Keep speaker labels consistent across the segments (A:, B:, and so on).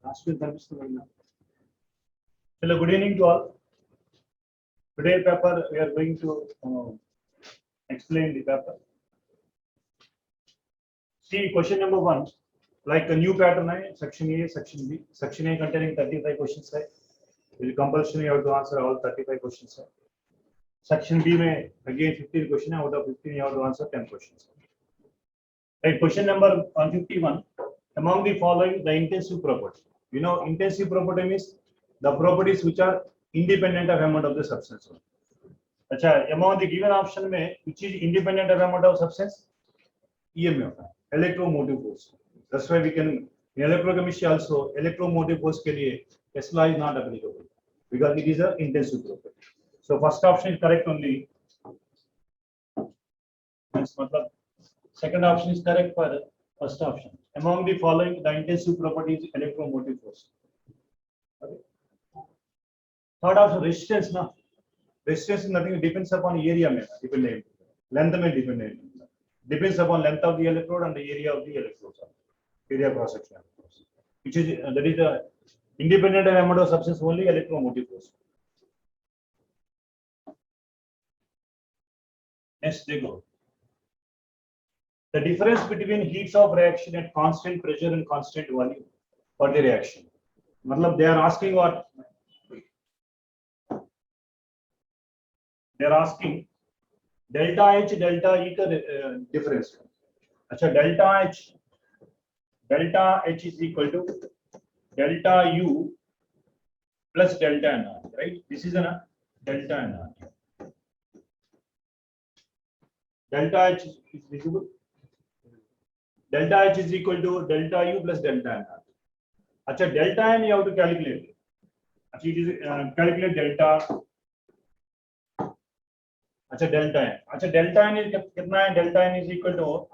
A: Last week Hello, good evening to all. Today paper we are going to explain the paper. See question number 1. Like a new pattern, section A, section B. Section A containing 35 questions. With compulsion you have to answer all 35 questions. Section B में again 15 questions. Out of 15 you have to answer 10 questions. Right, question number 151. Among the following, the intensive property. You know, intensive property means the properties which are independent of amount of the substance. Achha, among the given option में which is independent of amount of substance? EMF, electromotive force. That's why we can in electrochemistry also electromotive force के लिए Tesla is not applicable because it is a intensive property. So first option is correct only. मतलब second option is correct for first option. Among the following, the intensive property is electromotive force. Okay. Third option, resistance. Na? Resistance is nothing, depends upon area में dependent, length में dependent. Depends upon length of the electrode and the area of the electrode. Area cross section. Which is that is the independent amount of substance only electromotive force. Next they go. The difference between heats of reaction at constant pressure and constant volume for the reaction. Matlab they are asking what? They are asking delta H, delta E का difference. अच्छा delta H is equal to delta U plus delta N, right? This is a delta N. Delta H is visible. Delta H is equal to delta U plus delta N. अच्छा delta N you have to calculate. अच्छा it is calculate delta. अच्छा delta N. अच्छा delta N is कितना है? Delta N is equal to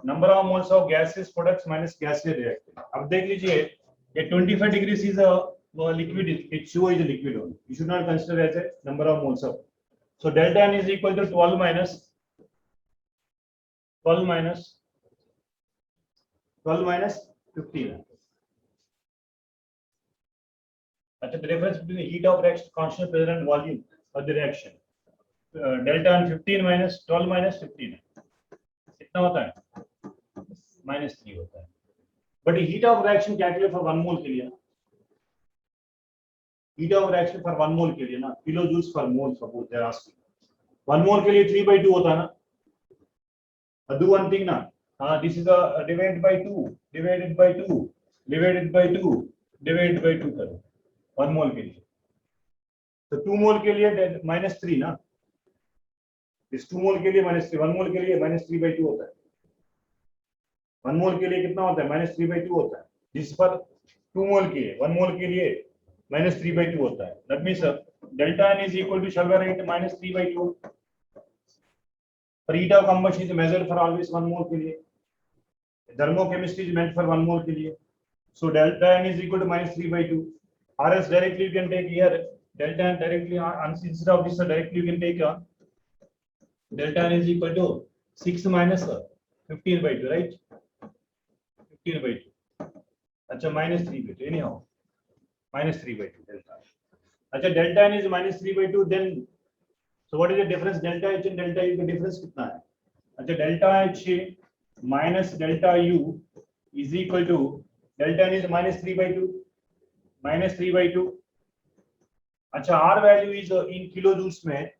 A: number of moles of gaseous products minus gaseous reactant. अब देख लीजिए ये 25 degrees is a liquid. H2O is a liquid only. You should not consider as a number of moles of. So delta N is equal to 12 minus 15. अच्छा, the difference between the heat of reaction, constant pressure and volume of the reaction. Delta N 15 minus 12 minus 15. कितना होता है? -3 होता है. But the heat of reaction calculate for 1 mole के लिए. Heat of reaction for 1 mole के लिए ना kilojoules per mole suppose they are asking. 1 mole के लिए 3/2 होता है ना. Do one thing ना. This is a divided by 2 करो 1 mole के लिए. तो 2 mole के लिए -3 ना. इस 2 mole के लिए -3, 1 mole के लिए -3/2 होता है. 1 mole के लिए कितना होता है? -3/2 होता है. जिस पर 2 mole के लिए 1 mole के लिए -3/2 होता है. That means delta N is equal to shall we write -3/2. For heat of combustion is measured for always 1 mole के लिए. Thermochemistry is meant for 1 mole के लिए. So delta N is equal to -3/2. Or else directly you can take here delta N directly instead of this directly you can take delta N is equal to 6 minus 15/2, right? 15/2. अच्छा -3/2 anyhow -3/2 delta. अच्छा delta N is -3/2 then so what is the difference delta H and delta U का difference कितना है? अच्छा delta H minus delta U is equal to delta N is -3/2. अच्छा R value is in kilojoules में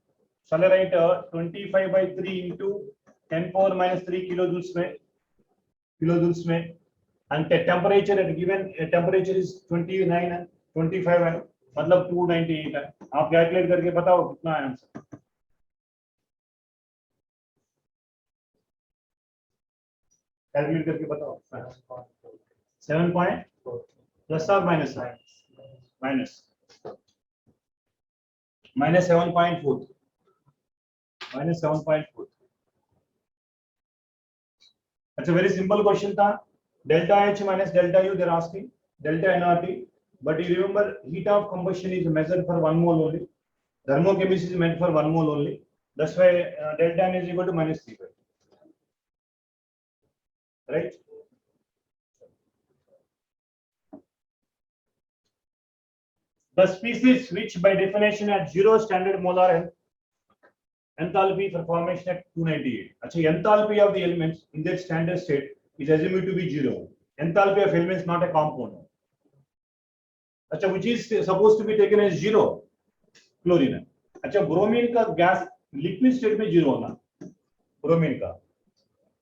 A: shall I write 25/3 into 10 power minus 3 kilojoules में and temperature at given temperature is 29 है 25 है मतलब 298 है. आप कैलकुलेट करके बताओ कितना है आंसर. कैलकुलेट करके बताओ. 7.4 प्लस और माइनस -7.4 -7.4. अच्छा वेरी सिंपल क्वेश्चन था. delta H minus delta U they are asking delta nRT, but you remember heat of combustion is measured for 1 mole only. Thermochemistry is meant for 1 mole only. That's why delta N is equal to -3/2. Right? The species which by definition at 0 standard molar enthalpy for formation at 298. Actually, enthalpy of the elements in their standard state is assumed to be 0. Enthalpy of elements not a compound. अच्छा, which is supposed to be taken as 0, chlorine है. अच्छा, bromine का gas liquid state में 0 होना, bromine का.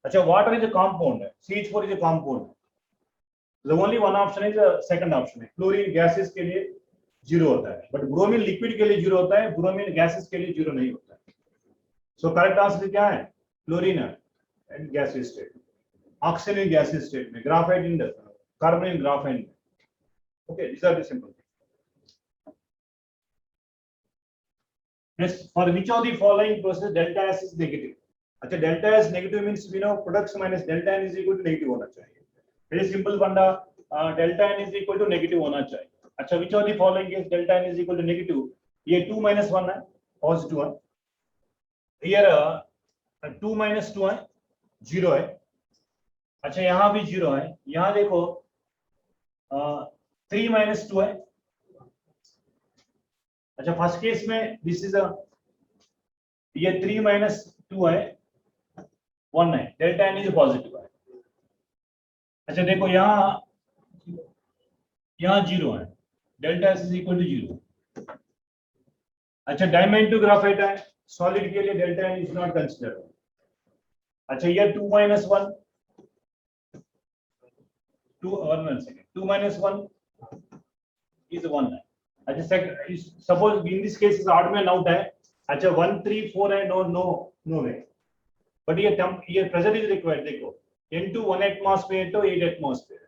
A: अच्छा, water is a compound, CH4 is a compound. The only one option is the second option है, chlorine gases के लिए 0 होता है, बट ब्रोमीन लिक्विड के लिए 0 होता है, ब्रोमीन गैसेस के लिए 0 नहीं होता है. सो करेक्ट आंसर क्या है? Chlorine and gases state, oxygen in gases state में, ग्राफाइट इन कार्बन इन ग्राफाइन में. Okay, these are the simple things. Next, for which of the following process delta S is negative? अच्छा, delta S negative means we know products minus delta N is equal to negative होना चाहिए. Very simple बंदा, delta N is equal to negative होना चाहिए. अच्छा, which of the following is delta N is equal to negative? ये 2 minus 1 है, positive है. Here 2 minus 2 है, 0 है. अच्छा, यहाँ भी 0 है. यहाँ देखो 3 minus 2 है. अच्छा, फर्स्ट केस में दिस इज ये 3 minus 2 है, 1 है, डेल्टा एन इज पॉजिटिव है. अच्छा, देखो यहाँ 0 है, delta S is equal to 0. अच्छा, डायमंड टू ग्राफाइट है, सॉलिड के लिए delta N is not considered. अच्छा, ये 2 minus 1 2 minus 1 is 1 है. अच्छा, suppose in this case is odd man out है. अच्छा, 1 3 4 है, no way. but ये pressure is required. देखो N2 1 atmosphere तो 8 atmosphere,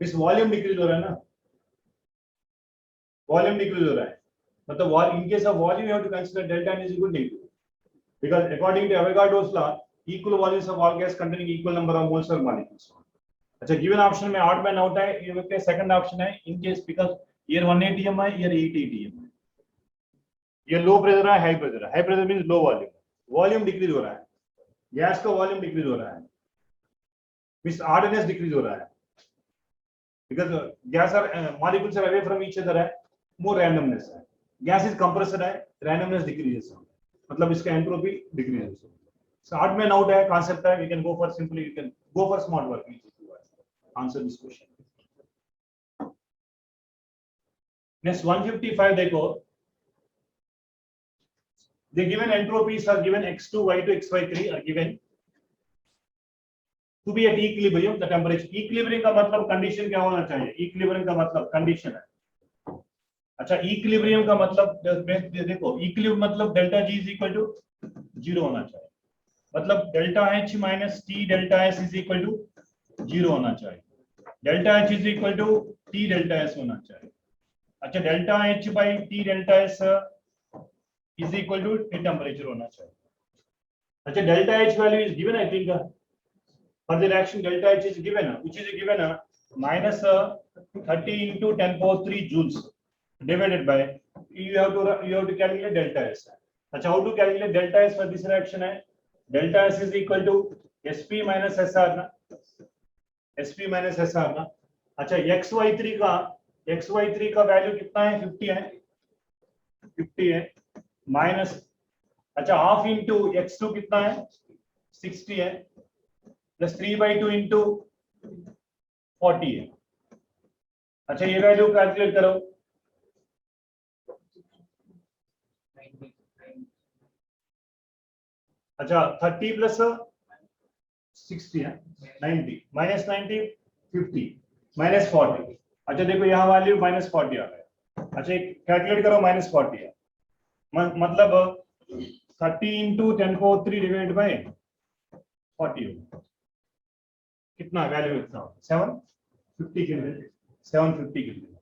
A: इस वॉल्यूम डिक्रीज हो रहा है ना, वॉल्यूम डिक्रीज हो रहा है, मतलब in case of volume you have to consider delta N is equal to negative, because according to Avogadro's law equal volumes of all gas containing equal number of moles or molecules. अच्छा, given option में odd man out है, ये second option है. In case because year 1 atm है, year 8 atm है, ये low pressure है, high pressure है. High pressure means low volume, volume decrease हो रहा है, गैस का वॉल्यूम डिक्रीज हो रहा है, मींस हार्डनेस डिक्रीज हो रहा है, because gas or molecules are away from each other है, मोर रैंडमनेस है. गैस इज कंप्रेस्ड है, रैंडमनेस डिक्रीजेस, मतलब इसका entropy decreases. So odd man out है कांसेप्ट है. We can go for simply, you can go for smart work. Answer this question. Next 155 देखो, the given entropies are given x2 y2 xy3 are given to be at equilibrium. The temperature equilibrium का मतलब condition क्या होना चाहिए? equilibrium का मतलब condition है. अच्छा, equilibrium का मतलब देखो, equilibrium मतलब delta G is equal to 0 होना चाहिए, मतलब delta H minus T delta S is equal to 0 होना चाहिए. Delta H is equal to T delta S होना चाहिए. अच्छा, delta H by T delta S is equal to temperature होना चाहिए. अच्छा, delta H value is given, I think for the reaction delta H is given, which is given minus 30 into 10 power 3 joules divided by you have to calculate delta S. अच्छा, how to calculate delta S for this reaction है, delta S is equal to Sp minus Sr ना, Sp minus Sr ना. अच्छा, xy3 का value कितना है? 50 है, 50 है, माइनस, अच्छा हाफ इंटू x2 कितना है? 60 है, प्लस 3/2 इंटू 40 है. अच्छा, ये वैल्यू कैलकुलेट करो. अच्छा, 30 प्लस 60 है, 90, माइनस 90 50 माइनस 40. अच्छा, देखो यहाँ वैल्यू माइनस 40 आ गया. अच्छा, कैलकुलेट करो, माइनस 40 है, मतलब 30 इंटू 10 को 3 डिवाइड बाय 40 होगा, कितना वैल्यू? कितना? 750 केल्विन, 750 केल्विन.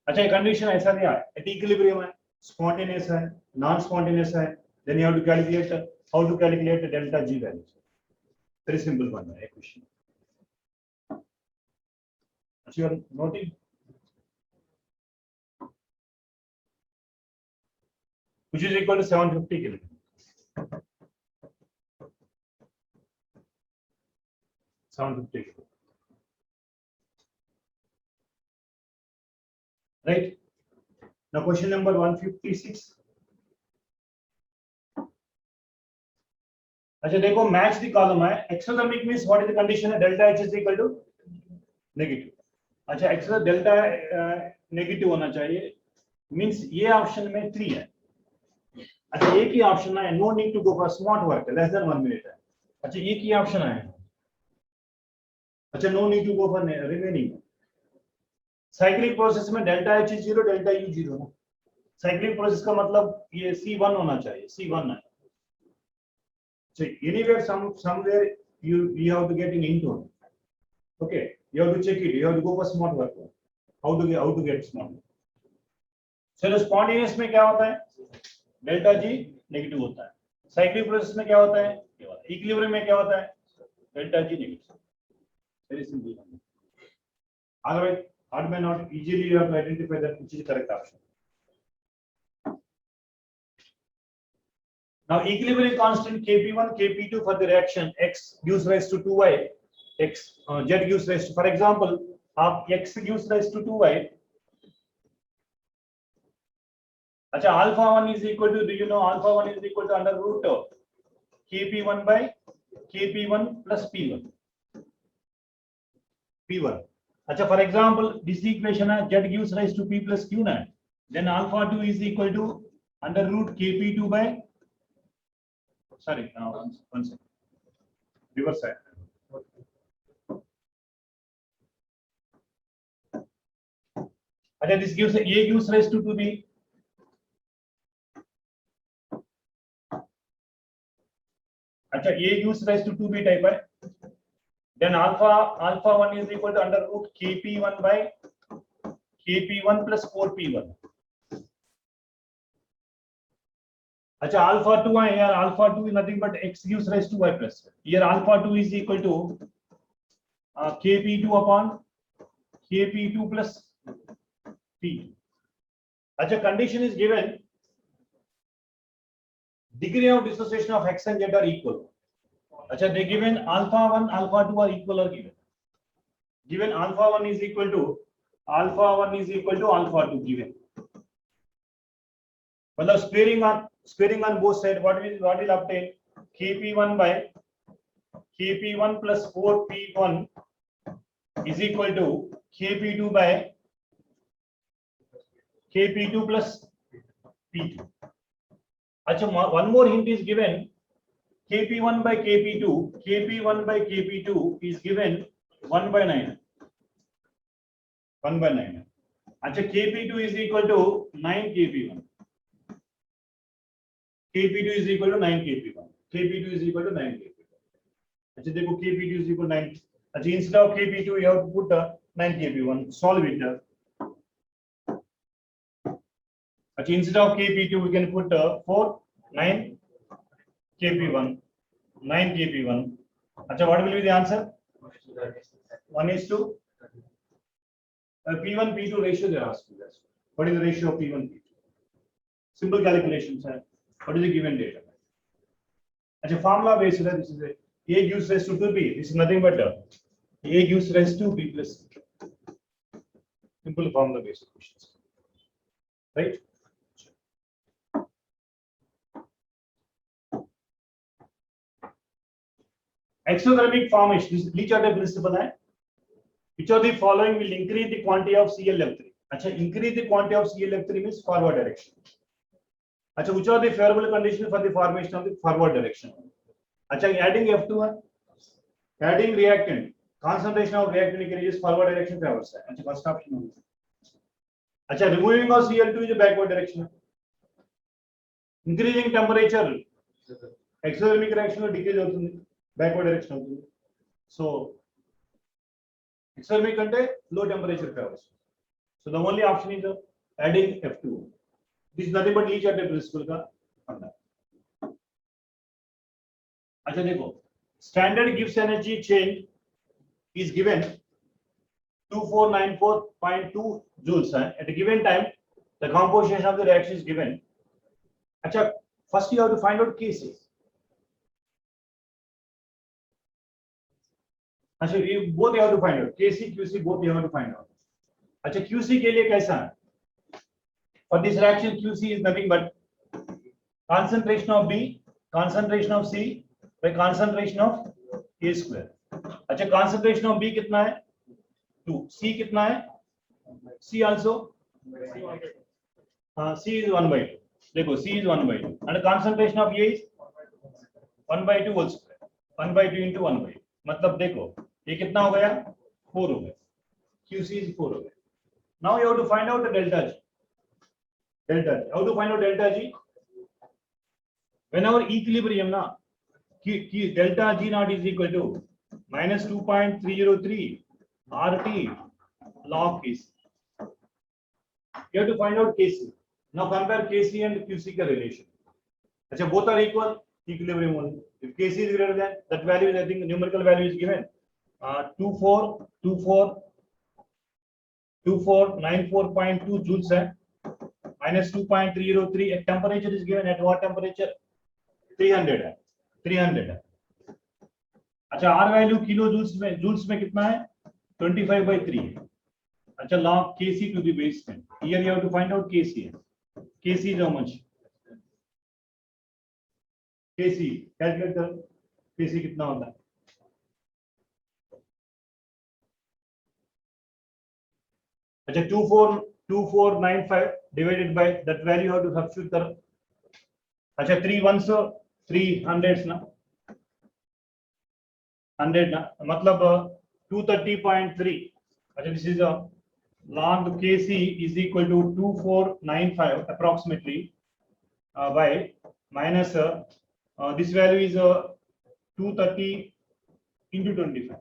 A: अच्छा, ये कंडीशन ऐसा दिया है, एट इक्विलिब्रियम है, स्पॉन्टेनियस है, नॉन स्पॉन्टेनियस है, then you have to calculate how to calculate delta G value. Very simple one है question. You are noting, which is equal to 750 Kelvin. 750 Kelvin. Right? Now question number 156. अच्छा देखो match the column है exothermic means what is the condition है delta H is equal to negative. अच्छा exo delta negative होना चाहिए means ये option में 3 है। अच्छा एक ही ऑप्शन है no need to go for smart work less than 1 minute है। अच्छा एक ही ऑप्शन है। अच्छा no need to go for remaining. Cyclic process में डेल्टा एच 0 डेल्टा यू 0 ना। साइक्लिक प्रोसेस का मतलब ये C1 होना चाहिए C1 है। So anywhere somewhere you have to get in into. Okay, you have to check it. You have to go for smart work. How to get smart? So spontaneous में क्या होता है? डेल्टा जी नेगेटिव होता है। Cyclic process में क्या होता है? इक्विलिब्रियम में क्या होता है? Delta G negative. Very simple. Otherwise, odd may not easily you have to identify that which is the correct option. Now equilibrium constant Kp1, Kp2 for the reaction X gives rise to 2y, X Z gives rise to, for example, X gives rise to 2y. अच्छा alpha 1 is equal to, do you know alpha 1 is equal to under root of Kp1 by Kp1 plus P1. P1. अच्छा for example, this equation है Z gives rise to P plus Q9. Then alpha 2 is equal to under root Kp2 by sorry, one second. Reverse side. Okay, this gives A gives rise to 2b. अच्छा A gives rise to 2b type है. Then alpha 1 is equal to under root Kp1 by Kp1 plus 4p1. अच्छा alpha 2 है यार alpha 2 is nothing but X gives rise to y plus. Here alpha 2 is equal to Kp2 upon Kp2 plus P2. अच्छा condition is given degree of dissociation of X and Z are equal. अच्छा they given alpha 1 alpha 2 are equal or given alpha 1 is equal to alpha 1 is equal to alpha 2 given. मतलब sparing on both sides what will obtain Kp1 by Kp1 plus 4p1 is equal to Kp2 by Kp2 plus P2. अच्छा one more hint is given Kp1 by Kp2 is given 1 by 9. अच्छा Kp2 is equal to 9 Kp1. Kp2 is equal to 9 Kp1. Kp2 is equal to 9 Kp1. अच्छा देखो Kp2 is equal to 9. अच्छा instead of Kp2 you have to put 9 Kp1. Solve it. अच्छा instead of Kp2 we can put 9 Kp1. 9 Kp1. अच्छा what will be the answer? 1:2. P1 P2 ratio they are asking us. What is the ratio of P1 P2? Simple calculations है. What is the given data? अच्छा formula based है. This is A gives rise to 2b. This is nothing but A gives rise to b plus c. Simple formula based questions, right? Exothermic formation. This Lee Charte principle है. Which of the following will increase the quantity of ClF3? अच्छा increase the quantity of ClF3 means forward direction. अच्छा which are the favorable conditions for the formation of the forward direction? अच्छा adding F2 है. Adding reactant, concentration of reactant increases forward direction favors है. अच्छा first option है. अच्छा removing of Cl2 is a backward direction. Increasing temperature, exothermic reaction will decrease అవుతుంది. Backward direction అవుతుంది. So exothermic ante low temperature favors. So the only option is adding F2. This is nothing but Lee Charte principle का फंडा. अच्छा देखो standard Gibbs energy change is given 2494.2 joules at a given time. The composition of the reaction is given. अच्छा first you have to find out Kc. अच्छा ये both you have to find out Kc QC both you have to find out. अच्छा QC के लिए कैसा है? For this reaction, QC is nothing but concentration of B, concentration of C by concentration of A square. अच्छा, concentration of B कितना है 2, C कितना है C also C is 1 by 2. देखो C is 1 by 2 and concentration of A is 1 by 2 whole square. 1 by 2 into 1 by 2 मतलब देखो ये कितना हो गया 4 हो गया. QC is 4 हो गया. Now you have to find out the delta G. Delta G. How to find out delta G? Whenever equilibrium na delta G naught is equal to minus 2.303 RT log Kc. You have to find out Kc. Now compare Kc and QC ka relation. Achha, both are equal, equilibrium only. If Kc is greater than that value is, I think the numerical value is given 2494.2 joules hai. Minus 2.303 at temperature is given at what temperature 300 है 300 है. अच्छा R value kilo joules में कितना है 25/3 है. अच्छा log Kc to the base 10. Here you have to find out Kc है. Kc is how much? Kc calculate कर. Kc कितना होता है? अच्छा 2495 divided by that value you have to substitute कर. अच्छा 3 ones 300 ना 100 ना मतलब 230.3. अच्छा this is a log Kc is equal to 2495 approximately by minus this value is 230 into 25.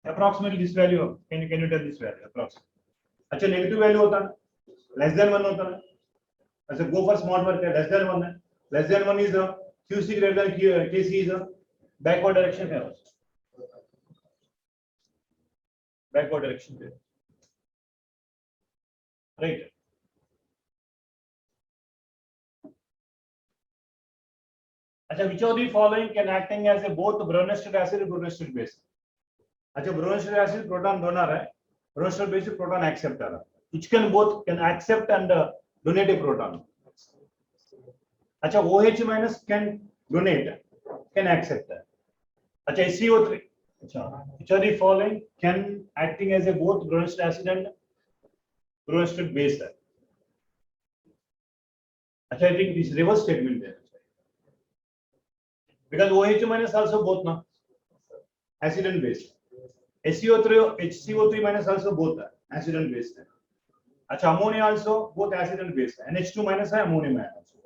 A: Approximately this value can you tell this value approximately? अच्छा negative value होता है less than 1 होता है. अच्छा गो फॉर स्मॉल वर्क है less than 1 है. Less than 1 is QC greater than Kc is backward direction है. backward direction है right. अच्छा which of the following can acting as a both Brunner-Stein acid and Brunner-Stein base? अच्छा Brunner-Stein acid proton donor है, Brunner-Stein base proton acceptor है. Which can both can accept and donate a proton. अच्छा OH minus can donate, can accept that. अच्छा CO3. अच्छा which of the following can acting as a both Brunner-Stein acid and Brunner-Stein base है. अच्छा I think this reverse statement है. Because OH minus also both na acid and base. HCO3 minus also both acid and base. अच्छा ammonia also both acid and base. NH2 minus है ammonia है also.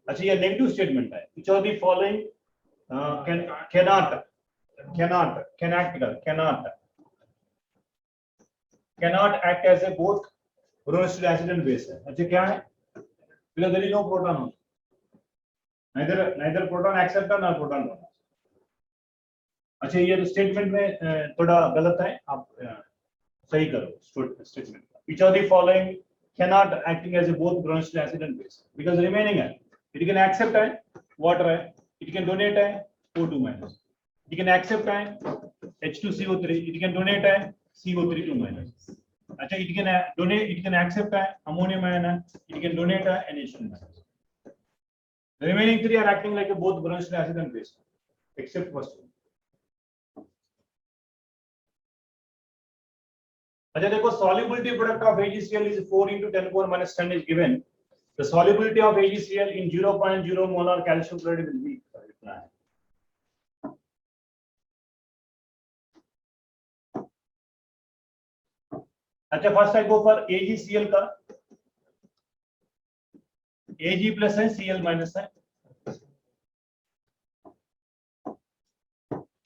A: अच्छा ये negative statement है. Which of the following cannot act as a both Brunner-Stein acid and base है. अच्छा क्या है? Because there is no proton on. Neither proton acceptor nor proton donor. अच्छा ये स्टेटमेंट में थोड़ा गलत है, आप सही करो statement. Which of the following cannot acting as a both Brunner-Stein acid and base? Because remaining है, it can accept है water है, it can donate है O2 minus, it can accept है H2CO3, it can donate है CO3 2 minus. अच्छा it can donate, it can accept है ammonium ion है, it can donate है NH2 minus. The remaining three are acting like a both Brunner-Stein acid and base, except first one. अच्छा देखो solubility product of AgCl is 4 into 10 power minus 10 is given. The solubility of AgCl in 0.0 molar calcium chloride will be इतना है. अच्छा first I go for AgCl का. Ag plus है Cl minus है.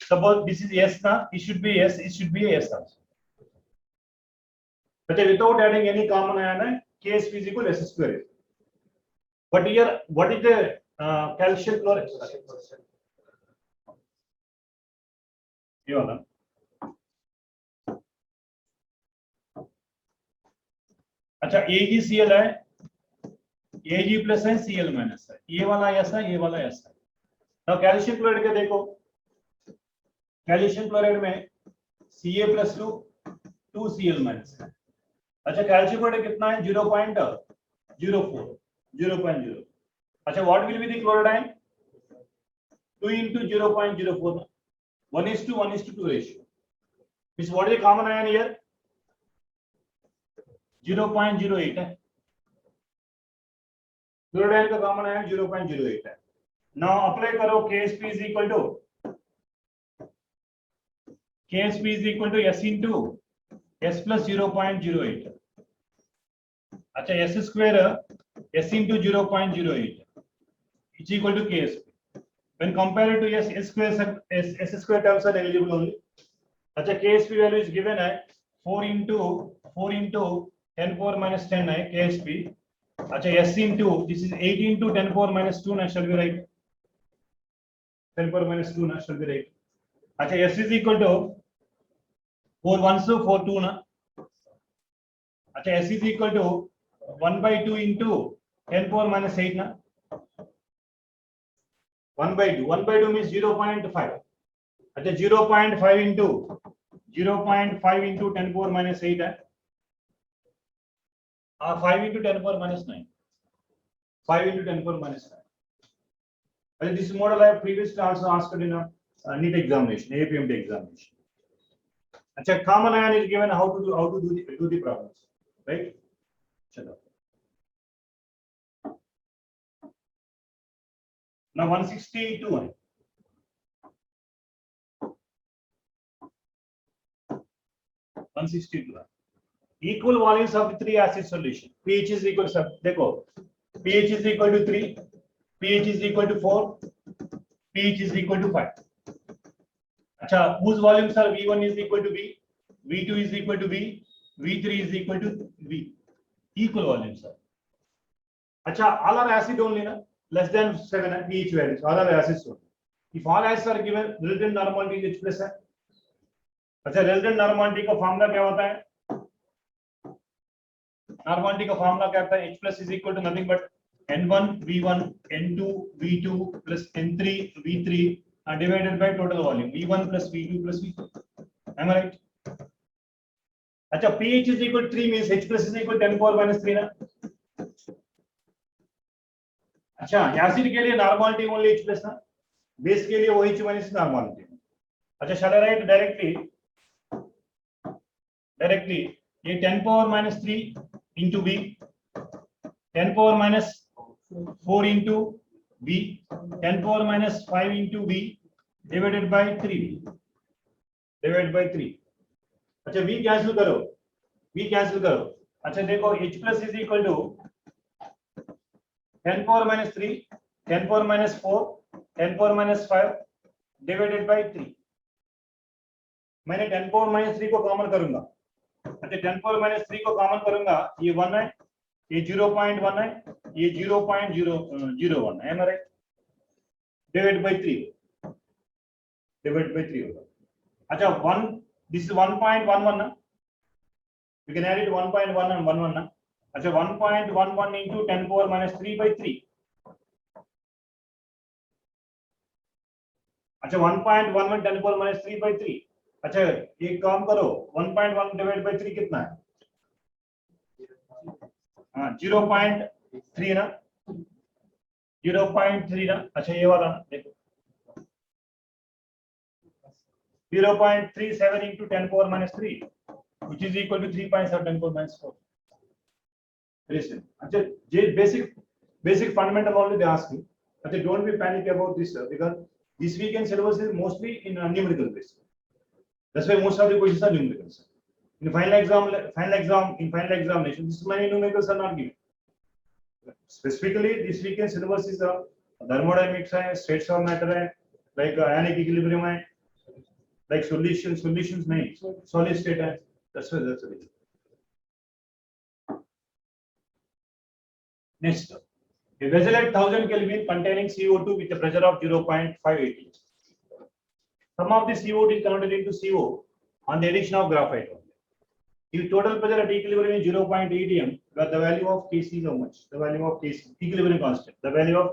A: Suppose this is S ना, it should be S, it should be a S also. But without adding any common ion, Ks is equal to S square. But here, what is the calcium chloride? ये वाला. अच्छा AgCl है, Ag plus है Cl minus है. ये वाला S है, ये वाला S है. Now calcium chloride के देखो, calcium chloride में Ca plus 2 2Cl minus है. अच्छा कैल्शियम कितना है 0.04 अच्छा what will be the chloride 2 into 0.04 1:1:2 ratio means what is the common ion here 0.08 है क्लोराइड का कॉमन आयन 0.08 है नाउ अप्लाई करो KSP is equal to S into S plus 0.08 अच्छा S square S into 0.08 is equal to KSP when compared to S square terms are negligible only अच्छा KSP value is given है 4 into 10 power minus 10 है KSP अच्छा S into this is 8 into 10 power minus 2 na shall be right 10 power minus 2 na shall be right अच्छा S is equal to 4 1 so 4 2 na अच्छा S is equal to 1/2 into 10 power minus 8 na 1/2 means 0.5 अच्छा 0.5 into 10 power minus 8 है 5 into 10 power minus 9 5 into 10 power minus 9 and this model I have previously also asked in a NEET examination APMT examination अच्छा common ion is given how to do the problems right chalo now 162 है equal volumes of the three acid solution pH is equal to देखो pH is equal to 3 pH is equal to 4 pH is equal to 5 अच्छा whose volumes are V1 is equal to V V2 is equal to V V3 is equal to V equal volumes are अच्छा all are acid only na less than 7 pH values all are acids only if all acids are given relative normality is H plus है अच्छा relative normality का formula क्या होता है normality का formula क्या होता है H plus is equal to nothing but N1 V1 N2 V2 plus N3 V3 divided by total volume V1 plus V2 plus V3 am I right अच्छा pH is equal to 3 means H plus is equal to 10 power minus 3 ना अच्छा acid के लिए normality only H plus ना base के लिए वो H minus normality अच्छा shall I write directly ये 10 power minus 3 into B 10 power minus 4 into B 10 power minus 5 into B divided by 3 अच्छा V कैंसिल करो अच्छा देखो H plus is equal to 10 power minus 3 10 power minus 4 10 power minus 5 divided by 3 मैंने 10 power minus 3 को common करूंगा अच्छा 10 power minus 3 को common करूंगा ये 1 है ये 0.1 है ये 0.001 है हमारे डिवाइड बाय 3 होगा अच्छा 1 दिस इज 1.11 ना we can add it 1.1 and 11 ना अच्छा 1.11 into 10 power minus 3 by 3 अच्छा 1.11 10 power minus 3 by 3 अच्छा एक काम करो 1.1 डिवाइड बाय 3 कितना है हाँ 0.3 ना 0.3 ना अच्छा ये वाला ना देखो 0.37 into 10 power minus 3 which is equal to 3.7 10 power minus 4 listen अच्छा ये basic fundamental only they ask you अच्छा don't be panic about this because this weekend syllabus is mostly in numerical based that's why most of the questions are numericals in final examination this many numericals are not given specifically this weekend syllabus is thermodynamics hai states of matter hai like ionic equilibrium hai like solutions nahi solid state hai that's why that's it next a vessel at 1000 Kelvin containing CO2 with a pressure of 0.5 atm some of the CO2 is converted into CO on the addition of graphite if total pressure at equilibrium is 0.8 atm the value of Kc is how much the value of Kc equilibrium constant the value of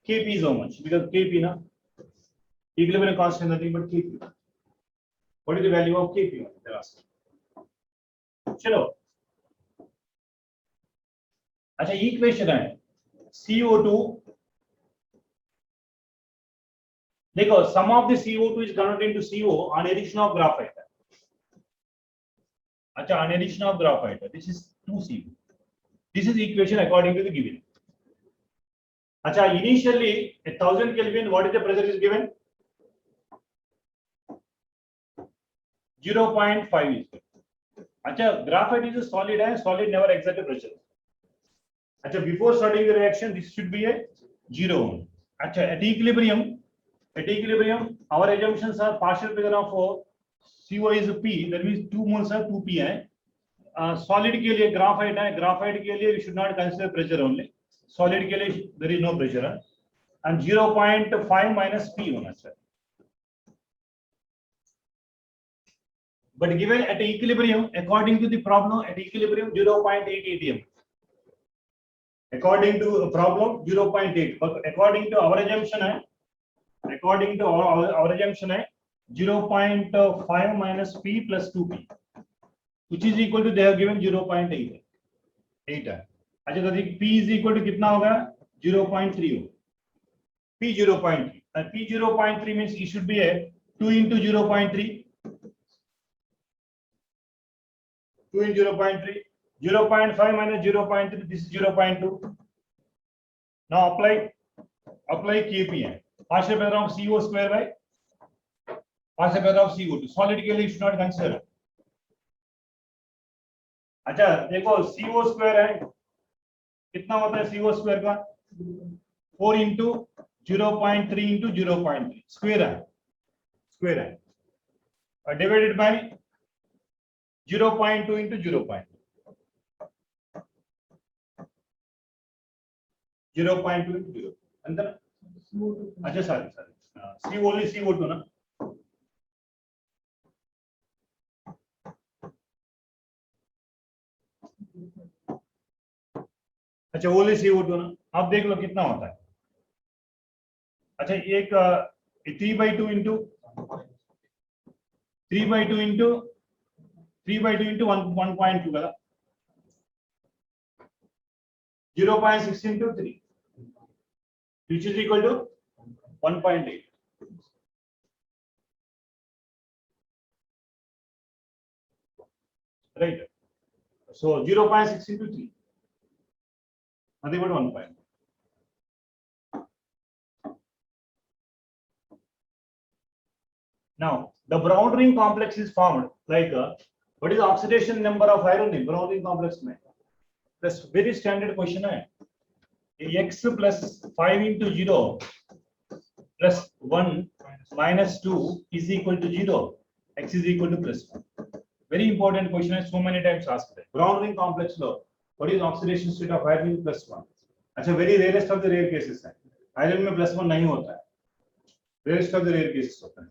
A: Kp is how much because Kp na equilibrium constant nothing but Kp what is the value of Kp they're asking chalo अच्छा equation है CO2, देखो some of the CO2 is converted into CO on addition of graphite. अच्छा on addition of graphite this is 2CO, this is equation according to the given. अच्छा initially 1000 Kelvin what is the pressure is given 0.5 is। अच्छा graphite is a solid and solid never exert a pressure। अच्छा before starting the reaction this should be a 0। अच्छा at equilibrium our assumptions are partial pressure of CO is P, that means 2 moles are 2P है। solid के लिए graphite है, graphite के लिए we should not consider pressure only, solid के लिए there is no pressure है, and 0.5 minus P होना चाहिए। but given at equilibrium according to the problem at equilibrium 0.8 atm, according to problem 0.8, but according to our assumption है 0.5 minus P plus 2P which is equal to they have given 0.8 है। अच्छा तो P is equal to कितना होगा 0.3 होगा, P 0.3 and P 0.3 means it should be a 2 into 0.3, 2 into 0.3, 0.5 minus 0.3, this is 0.2। now apply Kp है, partial pressure of CO square by partial pressure of CO2, solid के लिए should not consider। अच्छा देखो CO square है कितना होता है CO square का 4 into 0.3 into 0.3 square है और divided by 0.2 into 0.2 into 0 अंदर। अच्छा सॉरी C only CO2 ना, अच्छा ओनली CO2 ना, आप देख लो कितना होता है। अच्छा एक 3/2 into 1.2 का 0.6 into 3 which is equal to 1.8। right, so 0.6 into 3 nothing but 1. Now the brown ring complex is formed like what is the oxidation number of iron in brown ring complex में? That's very standard question है, x plus 5 into 0 plus 1 minus 2 is equal to 0, x is equal to plus 1। very important question है, so many times asked है। brown ring complex law what is oxidation state of iron plus 1? अच्छा very rarest of the rare cases है, iron में plus 1 नहीं होता है, rarest of the rare cases होता है।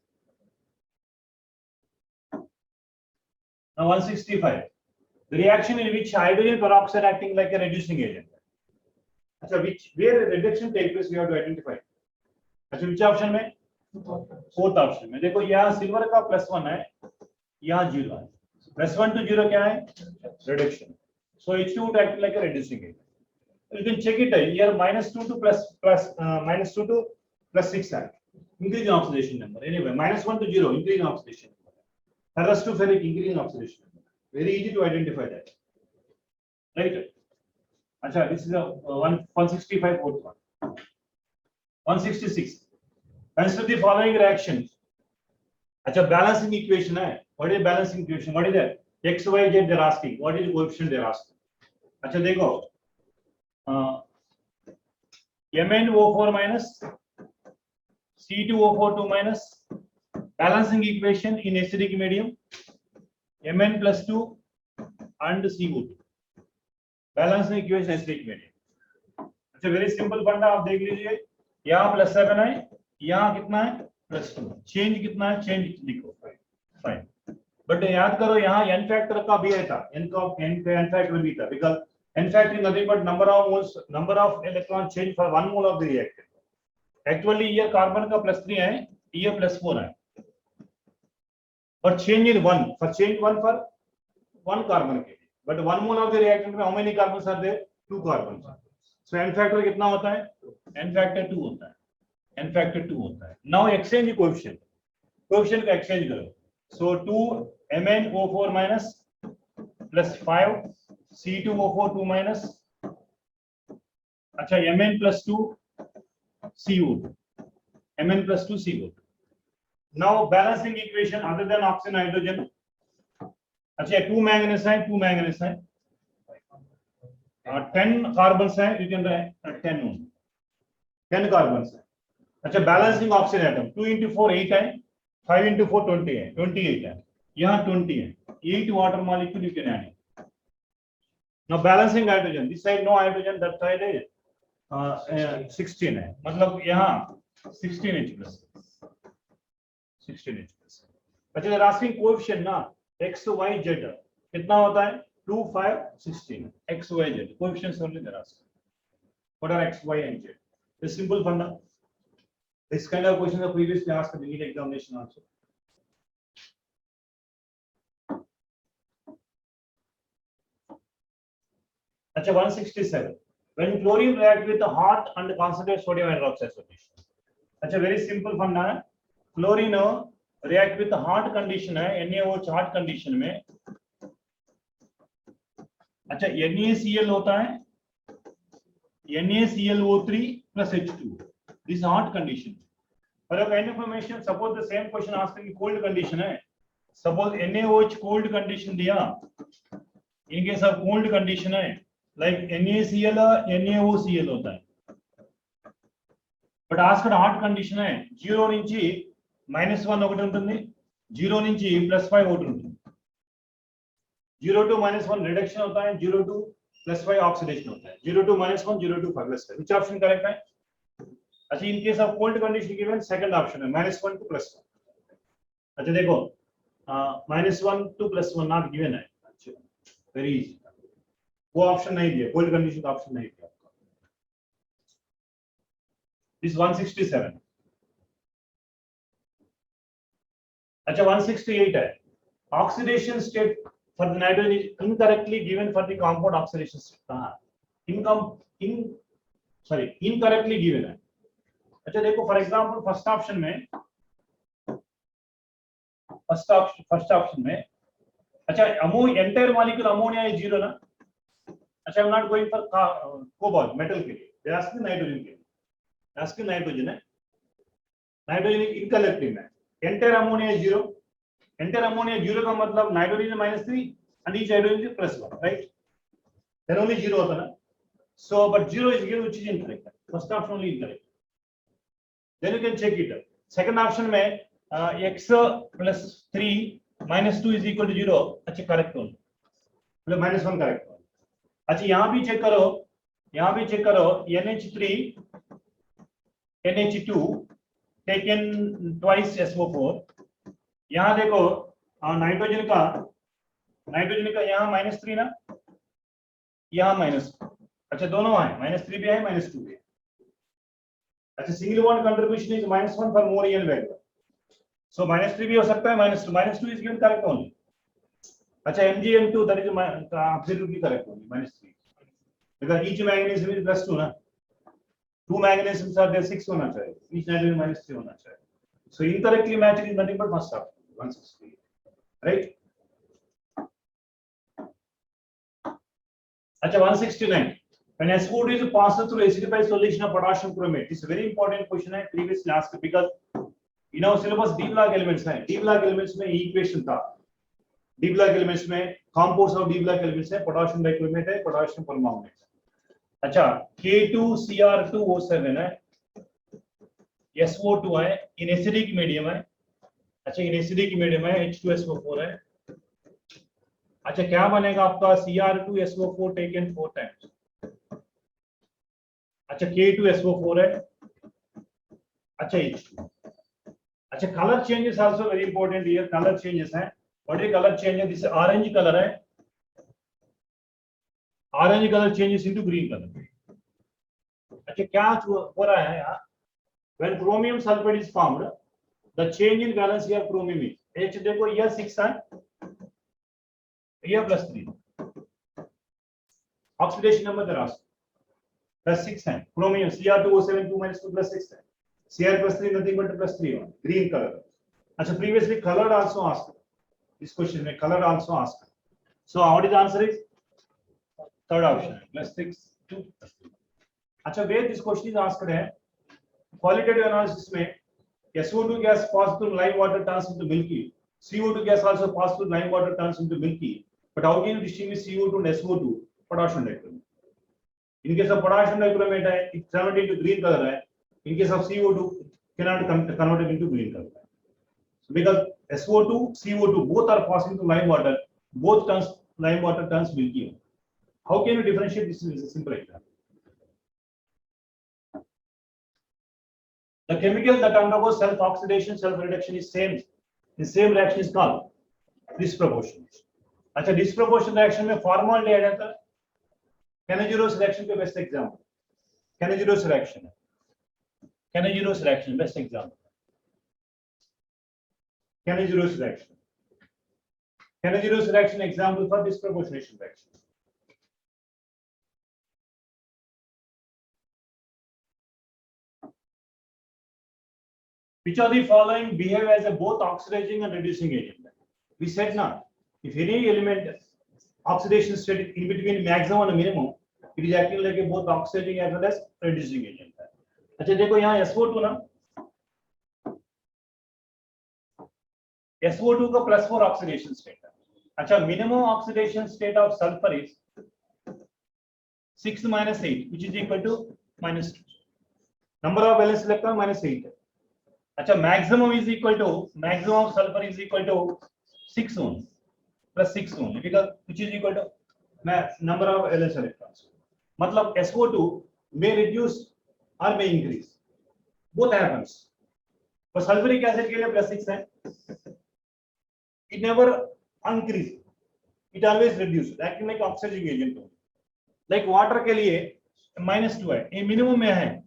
A: now 165 the reaction in which hydrogen peroxide acting like a reducing agent। अच्छा which where reduction take place we have to identify। अच्छा which option में 4th option में देखो यहाँ सिल्वर का +1 है, यहाँ 0 है, +1 to 0 क्या है reduction, so H2 would act like a reducing agent। you can check it here -2 to -2 to +6 है, increase in oxidation number, anyway -1 to 0 increase in oxidation number, ferrous to ferric increase in oxidation number, very easy to identify that, right। अच्छा this is a 165 fourth one। 166 consider the following reactions। अच्छा balancing equation है, what is balancing equation, what is that x y z they are asking, what is the coefficient they are asking। अच्छा देखो MnO4 minus C2O42 minus balancing equation in acidic medium Mn plus 2 and CO2 balancing equation acidic medium। अच्छा very simple फंडा आप देख लीजिए, यहाँ +7 है, यहाँ कितना है +2, चेंज कितना है चेंज लिखो फाइन, बट याद करो यहाँ n फैक्टर का भी है था, n फैक्टर भी था, because n factor is nothing but number of moles, number of electron change for 1 mole of the reactant। actually ये कार्बन का +3 है, ये +4 है, but change in 1 for change 1 for 1 carbon के लिए, but 1 mole of the reactant में how many carbons are there 2 carbon. So n factor कितना होता है? n फैक्टर 2 होता है, n फैक्टर 2 होता है। नाउ एक्सचेंज कोएफिशिएंट, कोएफिशिएंट का एक्सचेंज करो। सो 2 MnO4 minus plus 5 C2O4 2 minus, अच्छा Mn plus 2 CO2, Mn plus 2 CO2. Now balancing equation other than oxygen hydrogen. अच्छा 2 manganese है, 2 manganese है, 10 carbons है, you can write 10 only, 10 carbons है। अच्छा balancing oxygen atom 2 into 4 8 है, 5 into 4 20 है, 28 है, यहाँ 20 है, 8 water molecule you can add it. Now balancing hydrogen, this side no hydrogen, that side is 16 है, मतलब यहाँ 16H plus 16H plus। अच्छा they're asking coefficient ना x y z कितना होता है? 2 5 16 x y z coefficients only they're asking. What are x y and z? This simple funda. This kind of questions are previously asked in the NEET examination also. अच्छा 167, when chlorine react with the hot and concentrated sodium hydroxide solution. अच्छा very simple फंडा है, chlorine react with hot condition है, NaOH hot condition में, अच्छा NaCl होता है, NaClO3 plus H2, this hot condition. For your kind information, suppose the same question asked in cold condition है, suppose NaOH cold condition दिया, in case of cold condition है, like NaCl NaOCl होता है, but asked hot condition है 0 నుంచి -1 ఒకటి ఉంటుంది, 0 నుంచి +5 ఒకటి ఉంటుంది, 0 to -1 रिडक्शन होता है, 0 to +5 ऑक्सीडेशन होता है, 0 to -1 0 to +5। Which option correct है? अच्छा in case of cold condition given second option है -1 to +1। अच्छा देखो -1 to +1 नॉट गिवन है, अच्छा वेरी इजी, वो ऑप्शन नहीं दिया, कोल्ड कंडीशन का ऑप्शन नहीं दिया। This 167। अच्छा 168 है, oxidation state for the nitrogen is incorrectly given for the compound oxidation state. कहां इनकरेक्टली गिवन है। अच्छा देखो फॉर एग्जांपल फर्स्ट ऑप्शन में, अच्छा एंटायर मॉलिक्यूल अमोनिया इज 0 ना, अच्छा I am not going for cobalt metal के लिए, दे आस्क नाइट्रोजन के लिए, आस्किंग नाइट्रोजन है, नाइट्रोजन इनकरेक्टली में, एंटायर अमोनिया 0, एंटायर अमोनिया 0 का मतलब nitrogen -3 and each hydrogen is +1, right? Then only 0 होता ना, so but 0 is given which is incorrect, first option only incorrect, then you can check it। second option में x + 3 -2 is equal to 0, अच्छा correct होगा, मतलब -1 correct होगा। अच्छा यहाँ भी चेक करो, NH3 NH2 taken twice SO4, यहाँ देखो नाइट्रोजन का यहाँ -3 ना, यहाँ -, अच्छा दोनों है, -3 भी है -2 भी है। अच्छा single bond contribution is -1 for more an value, so -3 भी हो सकता है, -2 इज गिवन करेक्ट ओनली। अच्छा Mgn2 that is absolutely correct only, -3 because each magnesium is +2 ना, 2 magnesiums are there, 6 होना चाहिए, each nitrogen -3 होना चाहिए, so incorrectly matched is nothing but first option 168, right? अच्छा 169, when SO2 is passed through acidified solution of potassium chromate, this is very important question है, previously asked, because in our syllabus D block elements है, D block elements में equation था, D block elements में compounds of D block elements है, potassium dichromate है, potassium permanganate। अच्छा K2Cr2O7 है, SO2 है, इन एसिडिक मीडियम है, अच्छा इन एसिडिक मीडियम है, H2SO4 है। अच्छा क्या बनेगा आपका Cr2SO4 टेकन 4 टाइम्स, अच्छा K2SO4 है, अच्छा H2। अच्छा colour changes also very important here, colour changes है, व्हाट इज कलर चेंज है, दिस ऑरेंज कलर है, orange colour changes into green colour. अच्छा क्या हो रहा है यहाँ, when chromium sulfate is formed, the change in valence here chromium is H, देखो यह 6 है, यह +3, ऑक्सीडेशन नंबर दे रहा +6 है, क्रोमियम Cr2O7 2 -2 +6 है, Cr +3 nothing but +3 on green color. अच्छा, previously colored also asked this question में, color also asked. So what is the answer is third option +6 2 +3. अच्छा, where this question is asked है qualitative analysis में SO2 gas passed through lime water turns into milky, CO2 gas also passed through lime water turns into milky, but how can you distinguish CO2 and SO2? Potassium dichromate. In case of potassium dichromate है, it converted into green color है. In case of CO2 cannot convert it into green color. So because SO2 CO2 both are passing through lime water, both turns lime water turns milky. How can you differentiate? This is a simple example. The chemical that undergoes self-oxidation, self-reduction is same. The same reaction is called disproportion. अच्छा, disproportion reaction में formal ले आता है. Cannigerose reaction का best example. Cannigerose reaction. Cannigerose reaction best example. Cannigerose reaction. Cannigerose reaction example for disproportionation reaction. Which of the following behave as a both oxidizing and reducing agent? We said now, if any element oxidation state in between maximum and minimum, it is acting like a both oxidizing as well as reducing agent. अच्छा, देखो यहाँ SO2 ना, SO2 का +4 oxidation state है. अच्छा, minimum oxidation state of sulfur is 6 - 8, which is equal to -2. Number of valence electron -8. अच्छा, maximum is equal to maximum of sulfur is equal to 6 only +6 only, because which is equal to number of valence electrons. मतलब SO2 may reduce or may increase, both happens. पर sulphuric acid के लिए +6 है, it never increase, it always reduce, acting like oxidizing agent. Like water के लिए -2 है, ये minimum में है.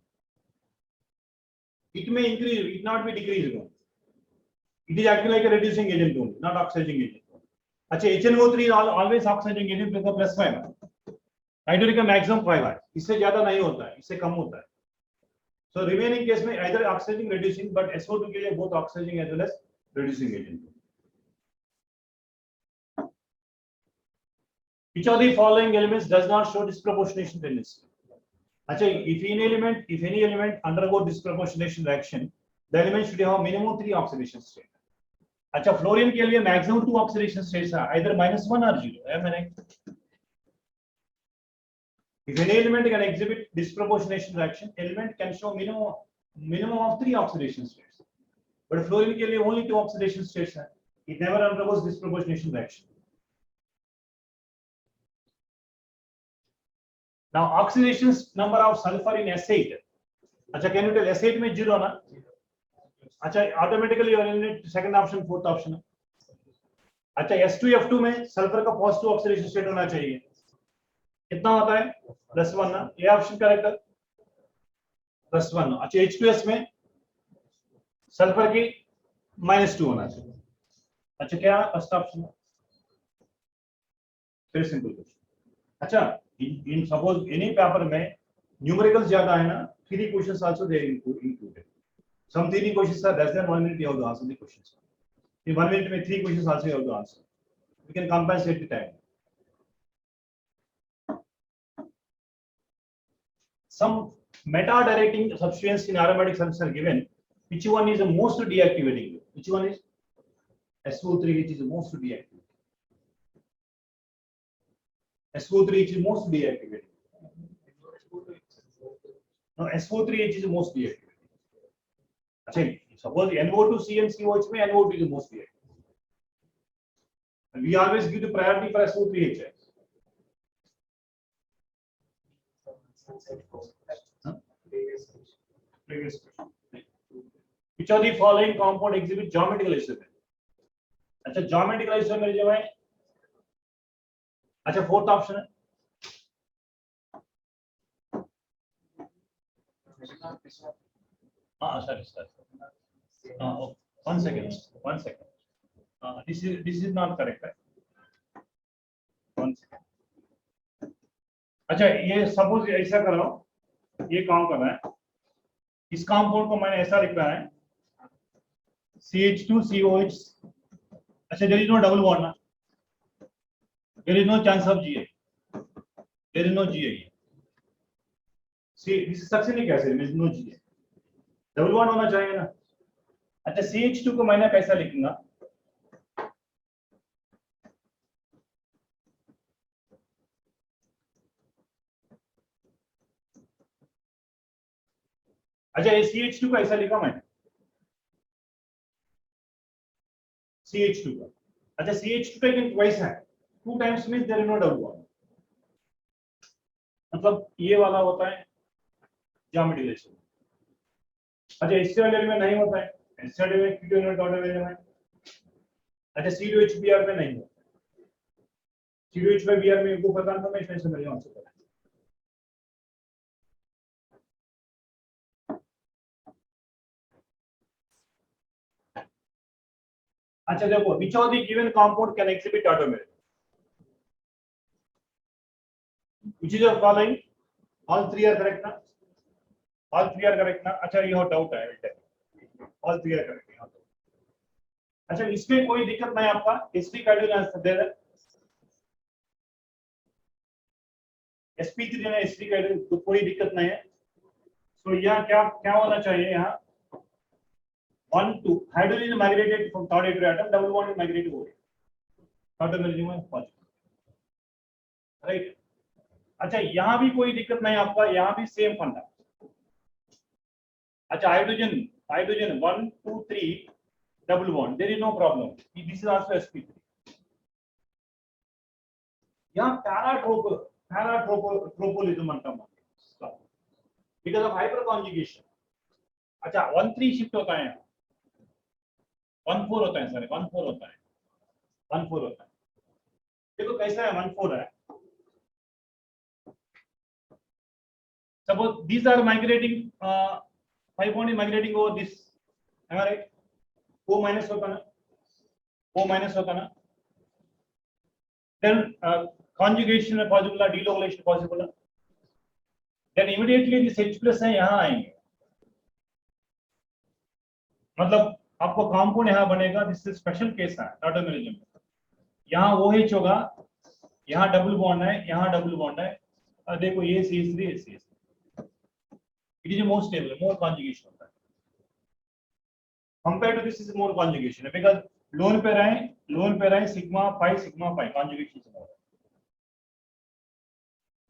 A: It may increase, it not be decreased. It is acting like a reducing agent only, not oxidizing agent. अच्छा, HNO3 is always oxidizing agent because +5 है. Nitrogen का maximum 5 है, इससे ज्यादा नहीं होता है, इससे कम होता है. So remaining case में either oxidizing, reducing, but SO2 के लिए both oxidizing as well as reducing agent. Which of the following elements does not show disproportionation tendency? अच्छा, if any element undergo disproportionation reaction, the element should have minimum 3 oxidation states. अच्छा, fluorine के लिए maximum 2 oxidation states are either -1 or 0. Am I right? If any element can exhibit disproportionation reaction, element can show minimum of 3 oxidation states. But fluorine के लिए only 2 oxidation states हैं. It never undergoes disproportionation reaction. Now oxidation number of sulfur in S8. अच्छा, can you tell S8 में 0 ना? अच्छा, automatically you eliminate second option, fourth option. अच्छा, S2F2 में sulphur का पॉजिटिव ऑक्सीडेशन स्टेट होना चाहिए. कितना होता है? +1 ना? ये ऑप्शन करेक्ट है, +1. अच्छा, H2S में सल्फर की -2 होना चाहिए. अच्छा, क्या first option? Very simple question. अच्छा, in suppose any paper में न्यूमेरिकल्स ज्यादा है ना, 3 questions also there included. Some 3 questions are less than 1 minute you have to answer the questions. In 1 minute में 3 questions also you have to answer. We can compensate the time. Some meta-directing substance in aromatic substance are given. Which one is the most deactivating? Which one is? SO3 is the most deactivating. SO3 is the most deactivating. No, SO3 is the most deactivating. अच्छा, suppose NO2C and COH में NO2 is the most deactivating. And we always give the priority for SO3H. Previous question. Which of the following compound exhibit geometrical isomer? अच्छा, geometrical isomer जो है, अच्छा fourth option है. Sorry. 1 second. This is not correct. Right? 1 second. अच्छा ये suppose ऐसा कर रहा हूं, ये काम कर रहा है, इस कंपाउंड को मैंने ऐसा लिखा है CH2COH। अच्छा there is no double bond ना, there is no chance of GI, there is no GI। See this successive कैसे means no GI, double bond होना चाहिए ना। अच्छा CH2 को मैंने कैसा लिखूंगा, अच्छा ये CH2 को ऐसा लिखा मैंने, CH2 का। अच्छा CH2 का लेकिन ट्वाइस है, 2 times means there is no double bond, मतलब ये वाला होता है ज्यामिति रिलेशन। अच्छा इससे वाले में नहीं होता है, इससे वाले में कीटोन डॉट वाले में। अच्छा C2H Br में नहीं होता, C2H/Br में को पता नहीं, मैं इसमें से मेरे आंसर करें। अच्छा देखो which of the given compound can exhibit tautomere, which is the following, all three are correct ना, all three are correct ना। अच्छा ये डाउट है, all three are correct यहाँ तो। अच्छा इसमें कोई दिक्कत नहीं आपका, एसपी कार्डियल आंसर दे रहे, sp3 ना एसपी कार्डियल तो कोई दिक्कत नहीं है। तो यहाँ क्या क्या होना चाहिए, यहाँ 1 2 hydrogen migrated from third atom, double bond migrated हो गया, ऑटोमेटिक में पॉजिटिव, राइट। अच्छा यहाँ भी कोई दिक्कत नहीं आपका, यहाँ भी सेम फंडा। अच्छा hydrogen hydrogen 1 2 3 double bond, there is no problem, this is also sp3। यहाँ पैराट्रोपोलिज्म अंटाम बिकॉज ऑफ हाइपर कॉन्जुगेशन। अच्छा 1 3 शिफ्ट होता है, 1 4 होता है, सर 1 4 होता है, 1 4 होता है। देखो कैसा है 1 4 है, suppose these are migrating 5 bond is migrating over this, am I right? O minus होता ना, O minus होता ना, then conjugation possible है, delocalization possible है, then immediately this H plus है यहाँ आएंगे, मतलब आपको कंपाउंड यहाँ बनेगा, दिस इज स्पेशल केस है ऑटोमेरिज्म में। यहाँ वो H होगा, यहाँ डबल बॉन्ड है, यहाँ डबल बॉन्ड है, देखो ये CH3 it is more stable, more conjugation होता है compare to this is more conjugation because lone पे रहे सिग्मा पाई कॉन्जुगेशन से मोर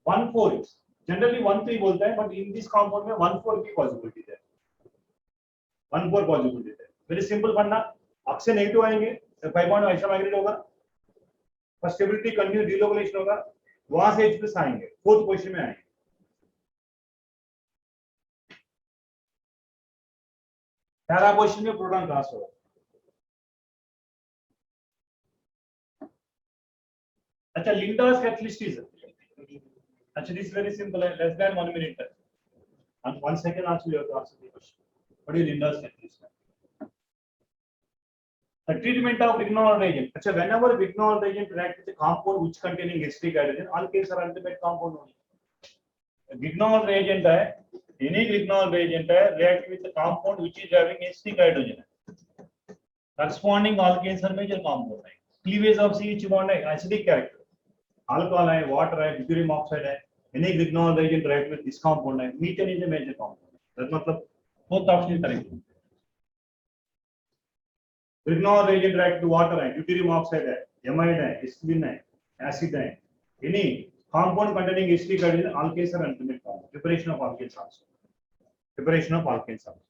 A: 1 4 जनरली 1 3 बोलता है, बट इन दिस कंपाउंड में 1 4 की पॉसिबिलिटी है, 1 4 पॉसिबिलिटी है। वेरी सिंपल फंडा, अक्से नेगेटिव आएंगे तो 5 बॉन्ड ऐसा माइग्रेट होगा, फर्स्ट स्टेबिलिटी कंटिन्यू डिलोकलाइजेशन होगा, वहां से H प्लस आएंगे, फोर्थ पोजीशन में आएंगे। पैरा पोजीशन में प्रोटॉन ट्रांसफर होगा। अच्छा लिंडास कैटलिस्ट इज, अच्छा दिस वेरी सिंपल है, less than 1 minute and 1 second also you have to answer the question, what is Linda's catalyst? The treatment of Grignard reagent, अच्छा whenever Grignard reagent react with a compound which containing acetic hydrogen, alkanes are ultimate compound only। Grignard reagent है, any Grignard reagent है react with a compound which is having acetic hydrogen, corresponding alkanes are major compound है, cleavage of CH bond है, acidic character, alcohol है, water है, deuterium oxide है, any Grignard reagent react with this compound है, methane is a major compound, that मतलब both option is correct। Grignard reagent react to water है, deuterium oxide है, amide है, acetylene है, acid है, any compound containing acetic hydrogen, alkanes are ultimate compound, preparation of alkanes also, preparation of alkanes also।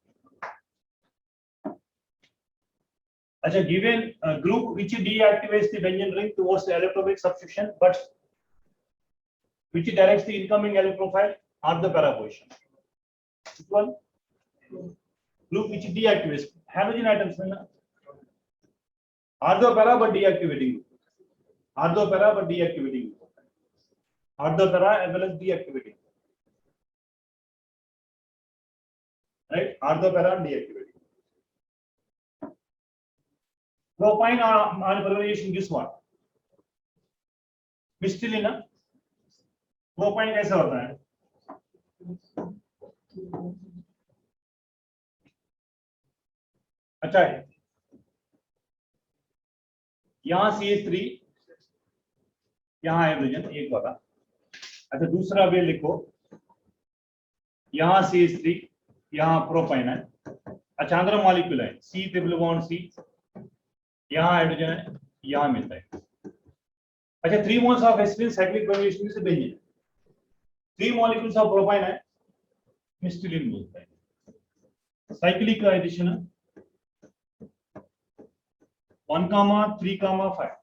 A: अच्छा given group which deactivates the benzene ring towards the electrophilic substitution but which directs the incoming electrophile are the para position, which one? Group which deactivates halogen atoms में ना, ortho para but deactivating, ortho para but deactivating, ortho para as well as deactivating, right? Ortho para deactivating। Propine on polymerization gives what? Mistylene, propyne कैसे होता है? अच्छा है, यहां CH3, यहां hydrogen एक वाला। अच्छा दूसरा भी लिखो, यहां CH3, यहां प्रोपाइन है। अच्छा अंदर मॉलिक्यूल है C ट्रिपल बॉन्ड C, यहां हाइड्रोजन है, यहां मिलता है। अच्छा 3 moles of aspirin cyclic conversation से बेंजीन, 3 मॉलिक्यूल्स ऑफ प्रोपाइन है, मिस्टिलिन बोलता है। साइक्लिक का एडिशन है 1, 3, 5,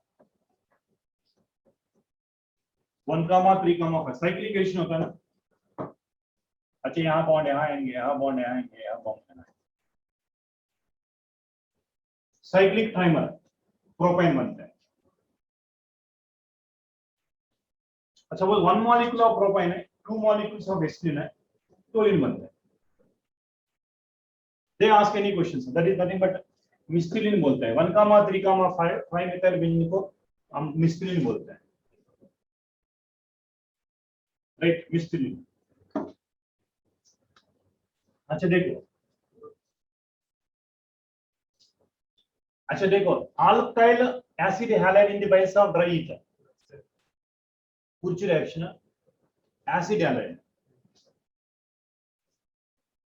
A: 1, 3, 5 साइक्लिक एडिशन होता है ना। अच्छा यहाँ बॉन्ड यहाँ आएंगे, यहाँ बॉन्ड यहाँ आएंगे, यहाँ बॉन्ड यहाँ आएंगे। साइक्लिक ट्राइमर प्रोपाइन बनता है। अच्छा वो 1 मॉलिक्यूल ऑफ प्रोपाइन है, 2 मॉलिक्यूल्स ऑफ एस्पिरिन है, टोलिन बनता है। They ask any questions, that is nothing but mesitylene बोलते हैं। 1, 3, 5 5 मेथाइल बेंजीन को हम मिस्टिलिन बोलते हैं, राइट, मिस्टिलिन। अच्छा देखो, अच्छा देखो, alkyl acid halide in the base of dry ether, कुछ reaction acid halide,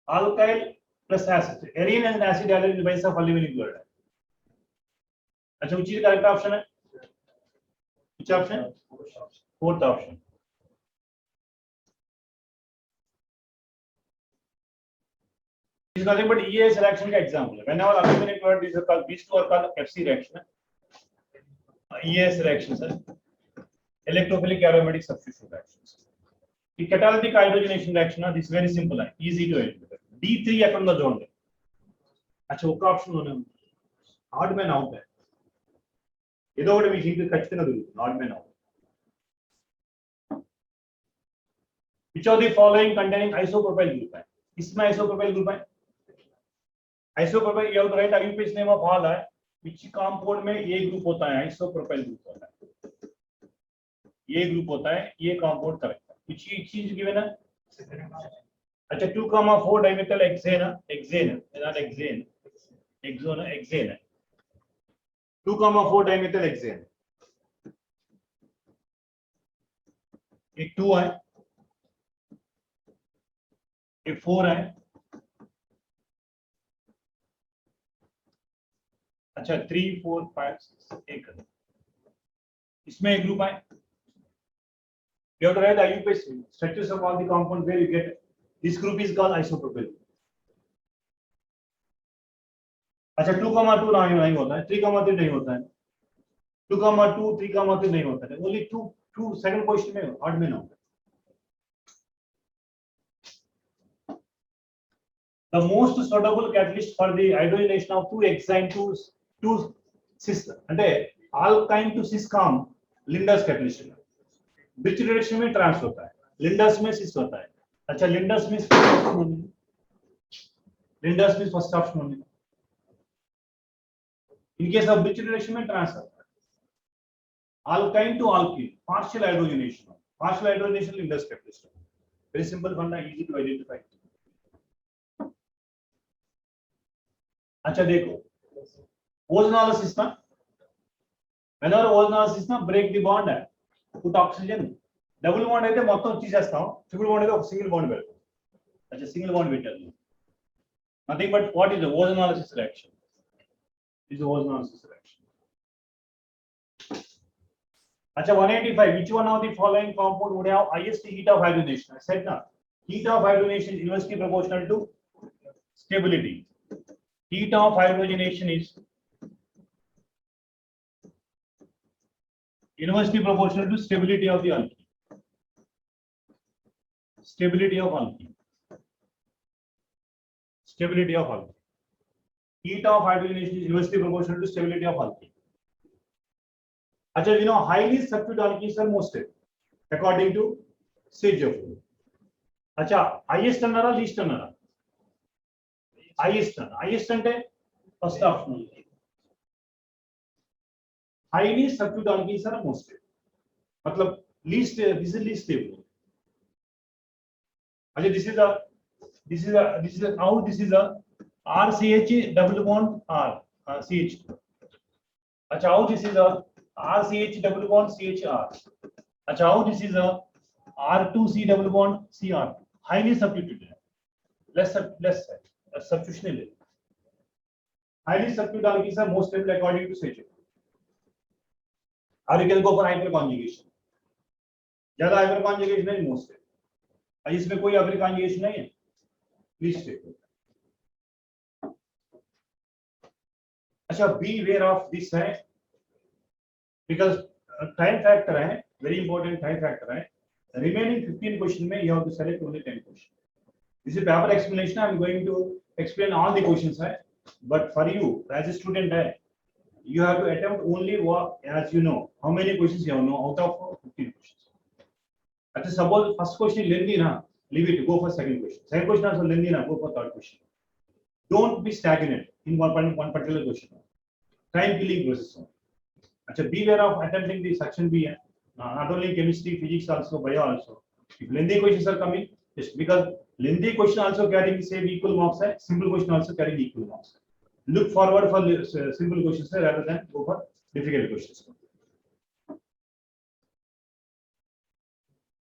A: alkyl plus acid, arene and acid halide in the base of aluminium chloride. अच्छा which is the correct option है? Which option? Fourth option. Is nothing but EAS reaction का example है। Whenever aluminum chloride is called, these two are called FC reaction है, EAS reactions है, electrophilic aromatic substitution reactions। ये catalytic hydrogenation reaction है, this very simple है, easy to identify। D3 ఎక్కడ ఉందో చూడండి। अच्छा ఒక ఆప్షన్ లోనే ఉంది, ఆడ్ మ్యాన్ అవుట్ है, ఏదో ఒకటి మీకు ఇంకా ఖచ్చితంగా దొరుకుతుంది, odd man out. Which of the following containing isopropyl group है? इसमें isopropyl group है, isopropyl you have to write IUPAC name of all है, which compound में A group होता है, isopropyl group होता है, ये ग्रुप होता है, ये कंपाउंड करेक्ट है। which चीज गिवन है? अच्छा 2, 4 dimethyl hexane, hexane not hexane, hexane hexane है, 2, 4 डाइमेथाइल हेक्सेन, एक 2 है, एक 4 है। अच्छा 3, 4, 5, 6 एक है, इसमें एक ग्रुप है। You have to write the IUPAC structures of all the compounds where you get this group is called isopropyl। अच्छा 2, 2 नहीं होता है, 3, 3 नहीं होता है, 2, 2, 3, 3 नहीं होता है, only 2 सेकंड पोजीशन में ऑड में ना होता है। The most suitable catalyst for the hydrogenation of 2 hexane to cis అంటే alkyne to cis form Linder's catalyst है। Which direction में ट्रांसफर होता है? Linder's में cis होता है। अच्छा Linder's में फर्स्ट ऑप्शन होने, in case of which direction में ट्रांसफर होता है? Alkyne to alkene, partial hydrogenation Linder's catalyst। Very simple funda, easy to identify। अच्छा देखो ओजोनोलिसिस ना, whenever ओजोनोलिसिस ना break the bond है, put oxygen, डबल बॉन्ड అయితే మొత్తం తీసేస్తాం, ట్రిపుల్ బాండ్ అయితే ఒక సింగిల్ బాండ్ పెడతాం। अच्छा సింగిల్ బాండ్ పెట్టాలి, nothing but what is the ozonolysis reaction? This is ozonolysis reaction। अच्छा 185, which one of the following compound would have highest heat of hydrogenation? I said ना, heat of hydrogenation is inversely proportional to stability। Heat of hydrogenation is inversely proportional to stability of the alkene। Stability of alkene, stability of alkene। Heat of hydrogenation is inversely proportional to stability of alkene। अच्छा we know highly substituted alkenes are most stable according to stage of flow। अच्छा highest अన్నారా least अన్నారా? highest అంటే first option ఉంది, highly substituted alkenes are most stable, मतलब least this is least stable। अच्छा this is a how this is a RCH double bond R CH. अच्छा how this is a RCH double bond CHR. अच्छा how this is a R2C double bond CR. Highly substituted. Less substitution है. Highly substituted is most stable according to Sage. Or you can go for hyperconjugation. ज्यादा hyperconjugation है most stable. इसमें कोई hyperconjugation नहीं है. Least stable. अच्छा be aware of this है because time factor है very important time factor है. Remaining 15 question में you have to select only 10 questions. This is paper explanation. I am going to explain all the questions है. But for you as a student है, you have to attempt only what as you know. How many questions you know out of 15 questions. At suppose first question lengthy na, leave it. Go for second question. Second question also lengthy na, go for third question. Don't be stagnant in one particular question. Time killing process. Achha, beware of attempting the section B. Not only chemistry, physics also, bio also. If lengthy questions are coming, just because lengthy question also carrying the same equal marks, simple question also carrying equal marks. Look forward for simple questions rather than go for difficult questions.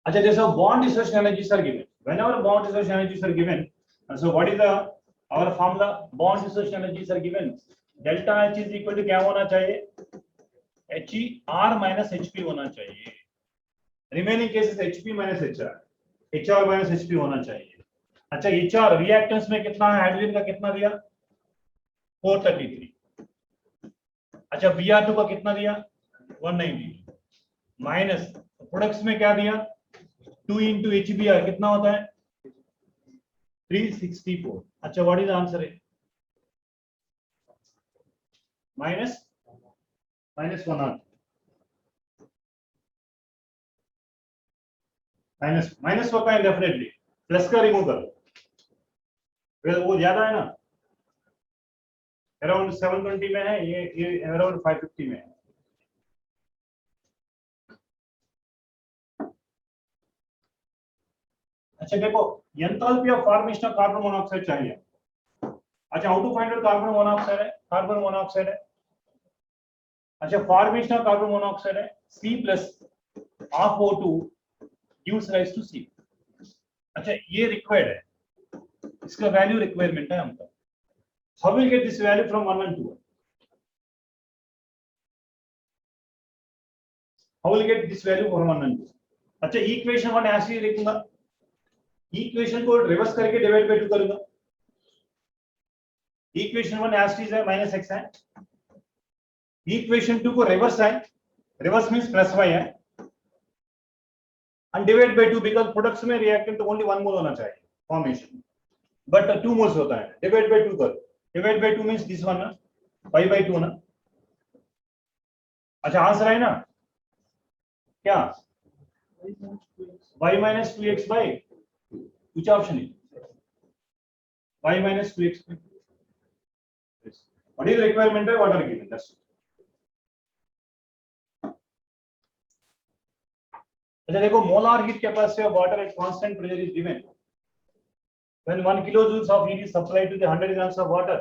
A: Achha, there's a bond dissociation energies are given. Whenever bond dissociation energies are given, so what is our formula? Bond dissociation energies are given. Delta H is equal to क्या होना चाहिए? HER minus HP होना चाहिए. Remaining cases HP minus HR. HR minus HP होना चाहिए. अच्छा HR reactants में कितना है? हाइड्रोजन का कितना दिया? 433. अच्छा Br2 का कितना दिया? 190. माइनस प्रोडक्ट्स में क्या दिया? 2 into HBr कितना होता है? 364. अच्छा व्हाट इज आंसर है? माइनस 100. माइनस होता है डेफिनेटली. प्लस का रिमूव करो. वो ज्यादा है ना, अराउंड 720 में है, ये अराउंड 550 में है. अच्छा देखो enthalpy of formation of carbon monoxide चाहिए. अच्छा how to find out carbon monoxide है? कार्बन मोनोऑक्साइड है. अच्छा फॉर्मेशन ऑफ कार्बन मोनोऑक्साइड है C plus half O2 gives rise to C. अच्छा ये रिक्वायर्ड है, इसका वैल्यू रिक्वायरमेंट है हमको. How will get this value from 1 and 2? How will get this value from 1 and 2? अच्छा इक्वेशन 1 ऐसे ही लिखूंगा, इक्वेशन को रिवर्स करके डिवाइड बाय 2 करूंगा. इक्वेशन 1 ऐसे ही है माइनस x है. इक्वेशन 2 को रिवर्स है, रिवर्स मींस प्लस y है, and divide by 2 because products में रिएक्टेंट ओनली 1 मोल होना चाहिए फॉर्मेशन, बट 2 मोल्स होता है. डिवाइड बाय 2 कर. Divide by 2 means this one ना, pi by 2 ना. अच्छा आंसर है ना क्या? y minus 2x by which option is y minus 2x by what is the requirement? What are given? That's it. अच्छा देखो molar heat capacity of water at constant pressure is given. When 1 kilojoules of heat is supplied to the 100 grams of water,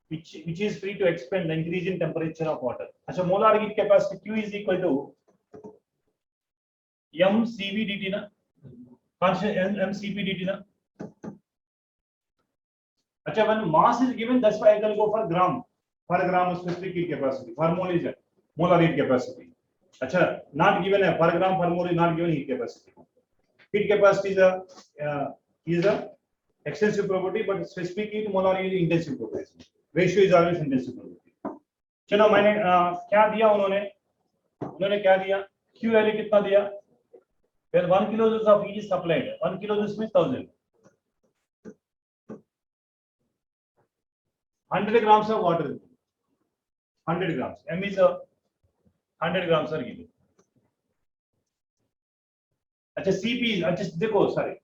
A: which is free to expand the increase in temperature of water. अच्छा molar heat capacity Q is equal to mCV dt ना, constant mCP dt ना. अच्छा when mass is given, that's why I can go for gram per gram specific heat capacity. For mole is molar heat capacity. अच्छा not given है per gram per mole is not given heat capacity. Heat capacity is a extensive property, but specific heat molar is intensive property. Ratio is always intensive property. चलो मैंने क्या दिया उन्होंने क्या दिया? Q value कितना दिया? When 1 kilojoules of heat is supplied, 1 kilojoules means 1000. 100 grams of water. 100 grams. M is 100 grams are given. अच्छा CP अच्छा देखो sorry.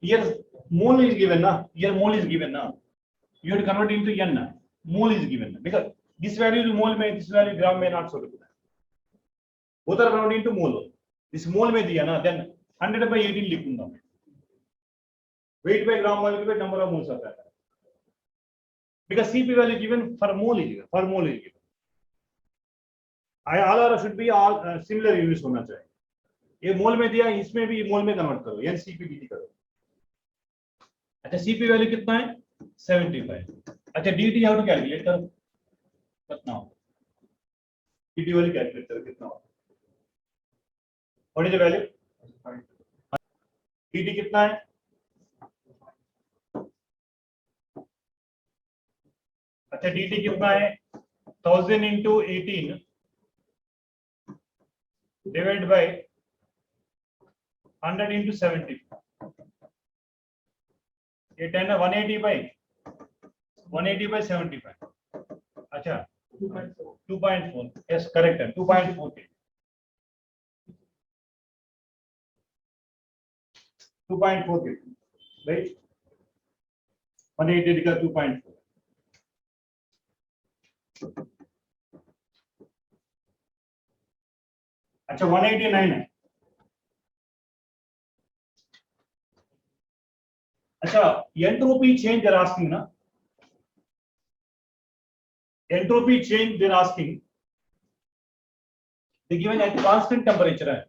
A: Here mole is given na. Here mole is given na. You have to convert into n na. Mole is given na. Because this value is mole में, this value gram में not suitable. Both are converted into mole. This mole में दिया ना, then 100 by 18 लिखूंगा मैं. weight by gram molecule by number of moles आता है, because Cp value given for mole is given, all are should be all similar units होना चाहिए. ये मोल में दिया, इसमें भी मोल में कन्वर्ट करो, यानी CpDT करो. अच्छा Cp वैल्यू कितना है 75. अच्छा dt हाउ टू कैलकुलेट करो, कितना हो dt वैल्यू कैलकुलेट करो कितना हो. What is the value dt कितना है, अच्छा dt कितना है 1000 into 18 divided by 100 into 70. ये 10 है 180 by 75. अच्छा 2.4. यस करेक्ट है 2.4 के 2.4 के राइट 180 का 2.4. अच्छा 189 है. अच्छा एंट्रोपी चेंज they're asking ना, entropy change they're asking, they given at constant temperature है.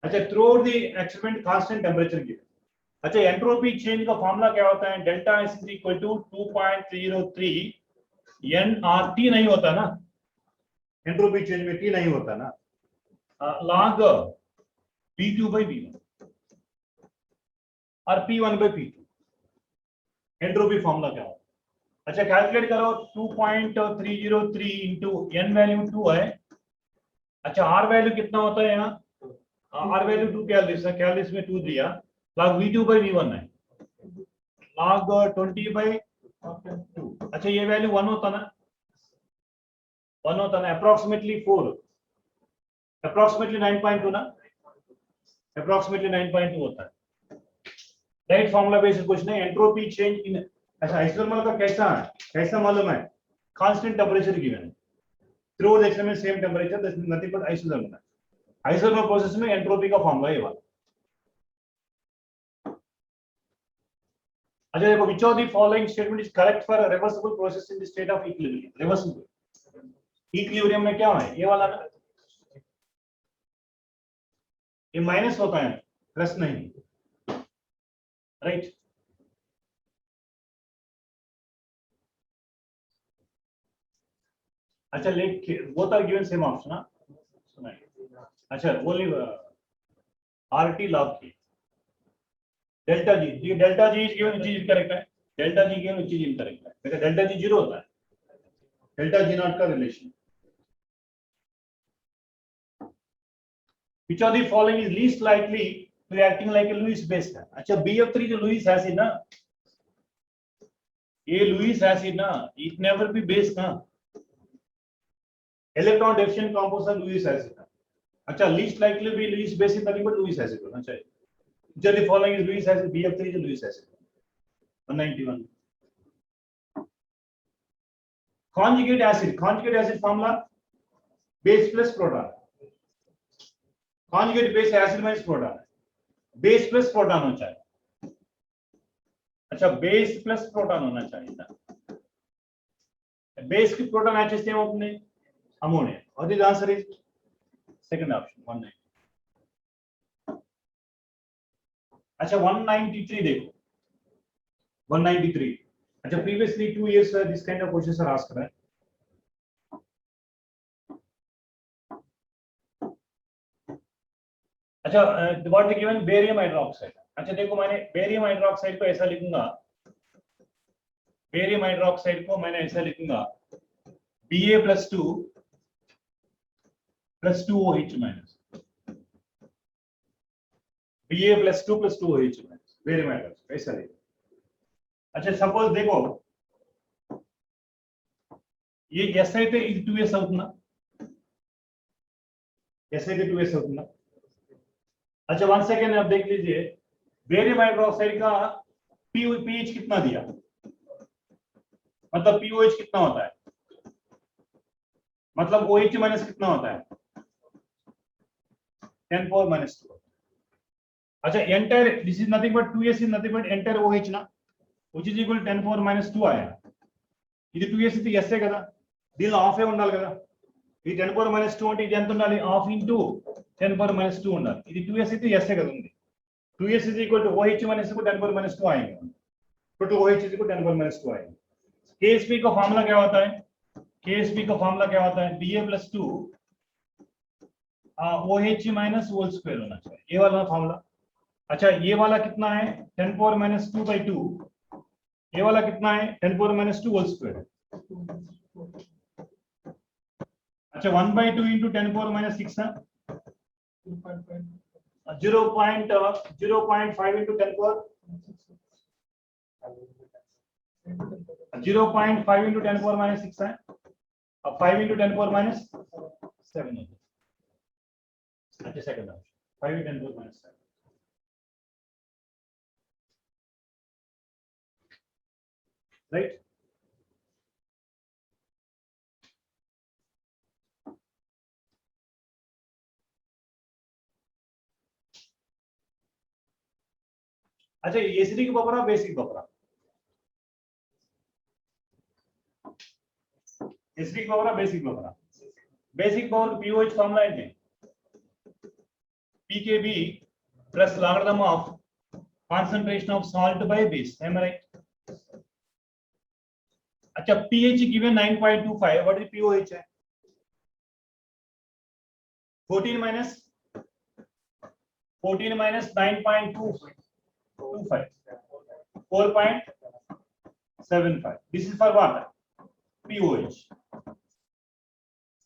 A: अच्छा throughout the experiment constant temperature given. अच्छा एंट्रोपी चेंज का फॉर्मूला क्या होता है, delta S is equal to 2.03 nRT नहीं होता ना, एंट्रोपी चेंज में T नहीं होता ना, log P2 by V1 और P1 by P2. Entropy formula क्या होता है. अच्छा कैलकुलेट करो 2.303 इंटू n वैल्यू 2 है. अच्छा R वैल्यू कितना होता है यहाँ, R वैल्यू 2 कैलोरीज है, कैलोरीज में 2 दिया, log V2 by V1 है, log 20 by 2. अच्छा ये वैल्यू 1 होता ना, 1 होता ना, अप्रोक्सीमेटली 4, अप्रोक्सीमेटली 9.2 ना, अप्रोक्सीमेटली 9.2 होता है. राइट फॉर्मूला बेस्ड क्वेश्चन है, एंट्रोपी चेंज इन. अच्छा आइसोथर्मल का कैसा है, कैसा मालूम है, कांस्टेंट टेंपरेचर गिवन है, through the experiment same temperature, that is nothing but isothermal. Isothermal process में एंट्रोपी का फॉर्मूला ये वाला. अच्छा देखो, which of the following statement is correct for a reversible process in the state of equilibrium. reversible equilibrium में क्या है, ये वाला ना, ये माइनस होता है प्लस नहीं, राइट. अच्छा लेकिन वो तो गिवन सेम ऑप्शन ना सुनाइए. अच्छा ओनली RT लॉग की delta G, delta G is given, which is correct है, delta G given which is incorrect है, because डेल्टा जी 0 होता है, डेल्टा जी नॉट का relation. Which of the following is least likely to be acting like a Lewis base है. अच्छा BF3 जो Lewis acid ना, ये लुईस एसिड ना, it never be base ना, इलेक्ट्रॉन डेफिशिएंट कंपाउंड है लुईस एसिड. अच्छा least likely be Lewis base in but Lewis acid होना चाहिए. जो the following is Lewis acid, BF3 जो Lewis acid 191. conjugate acid formula base plus proton, conjugate base acid minus proton, base plus proton होना चाहिए. अच्छा base plus proton होना चाहिए था, बेस की प्रोटॉन HCl हम अपने अमोनिया, और the answer is second option 190. अच्छा 193 देखो, 193. अच्छा previously 2 years this kind of questions are asked है. अच्छा what is given barium hydroxide. अच्छा देखो मैंने बेरियम हाइड्रोक्साइड को ऐसा लिखूंगा, बेरियम हाइड्रोक्साइड को मैंने ऐसा लिखूंगा Ba + 2 + 2OH minus, Ba + 2 + 2OH minus, barium hydroxide ऐसा लिखो. अच्छा सपोज देखो ये ऐसा అయితే ఇది 2s అవుతుందా, ऐसे అయితే 2s అవుతుందా. अच्छा 1 सेकेंड आप देख लीजिए, बेरियम हाइड्रोक्साइड का pH कितना दिया, मतलब pOH कितना होता है, मतलब OH माइनस कितना होता है 10⁻². अच्छा entire this is nothing but 2s is nothing but entire OH ना, which is equal to 10 power minus 2 आया. ఇది 2s ఇది s కదా, దీనిలో హాఫ్ ఏ ఉండాలి కదా. ఇది 10 power minus 2 అంటే ఇది ఎంత ఉండాలి, హాఫ్ ఇంటూ 10 power minus 2 ఉండాలి. ఇది 2s అయితే s కదా ఉంది. 2s is equal to OH minus 10 power minus 2 आएगा. तो 2OH is equal to 10 power minus 2 आएगा. KSP का फॉर्मूला क्या होता है, KSP का फॉर्मूला क्या होता है, Da plus 2 OH minus whole square होना चाहिए, ये वाला फॉर्मूला. अच्छा ये वाला कितना है 10 power minus 2 by 2, ये वाला कितना है 10 power minus 2 whole square. अच्छा 1 by 2 into 10 power minus 6 है 0.5 into 10 power 0.5 into 10 power minus 6 है, अब 5 into 10 power minus 7 है. अच्छा second option 5 into 10 power minus 7. Right. अच्छा acidic buffer basic buffer, acidic buffer basic buffer. Basic buffer pOH formula है pKb plus logarithm of concentration of salt by base, am I right? अच्छा pH given 9.25, what is pOH है 14 minus 9.25 4.75. this is for what, pOH.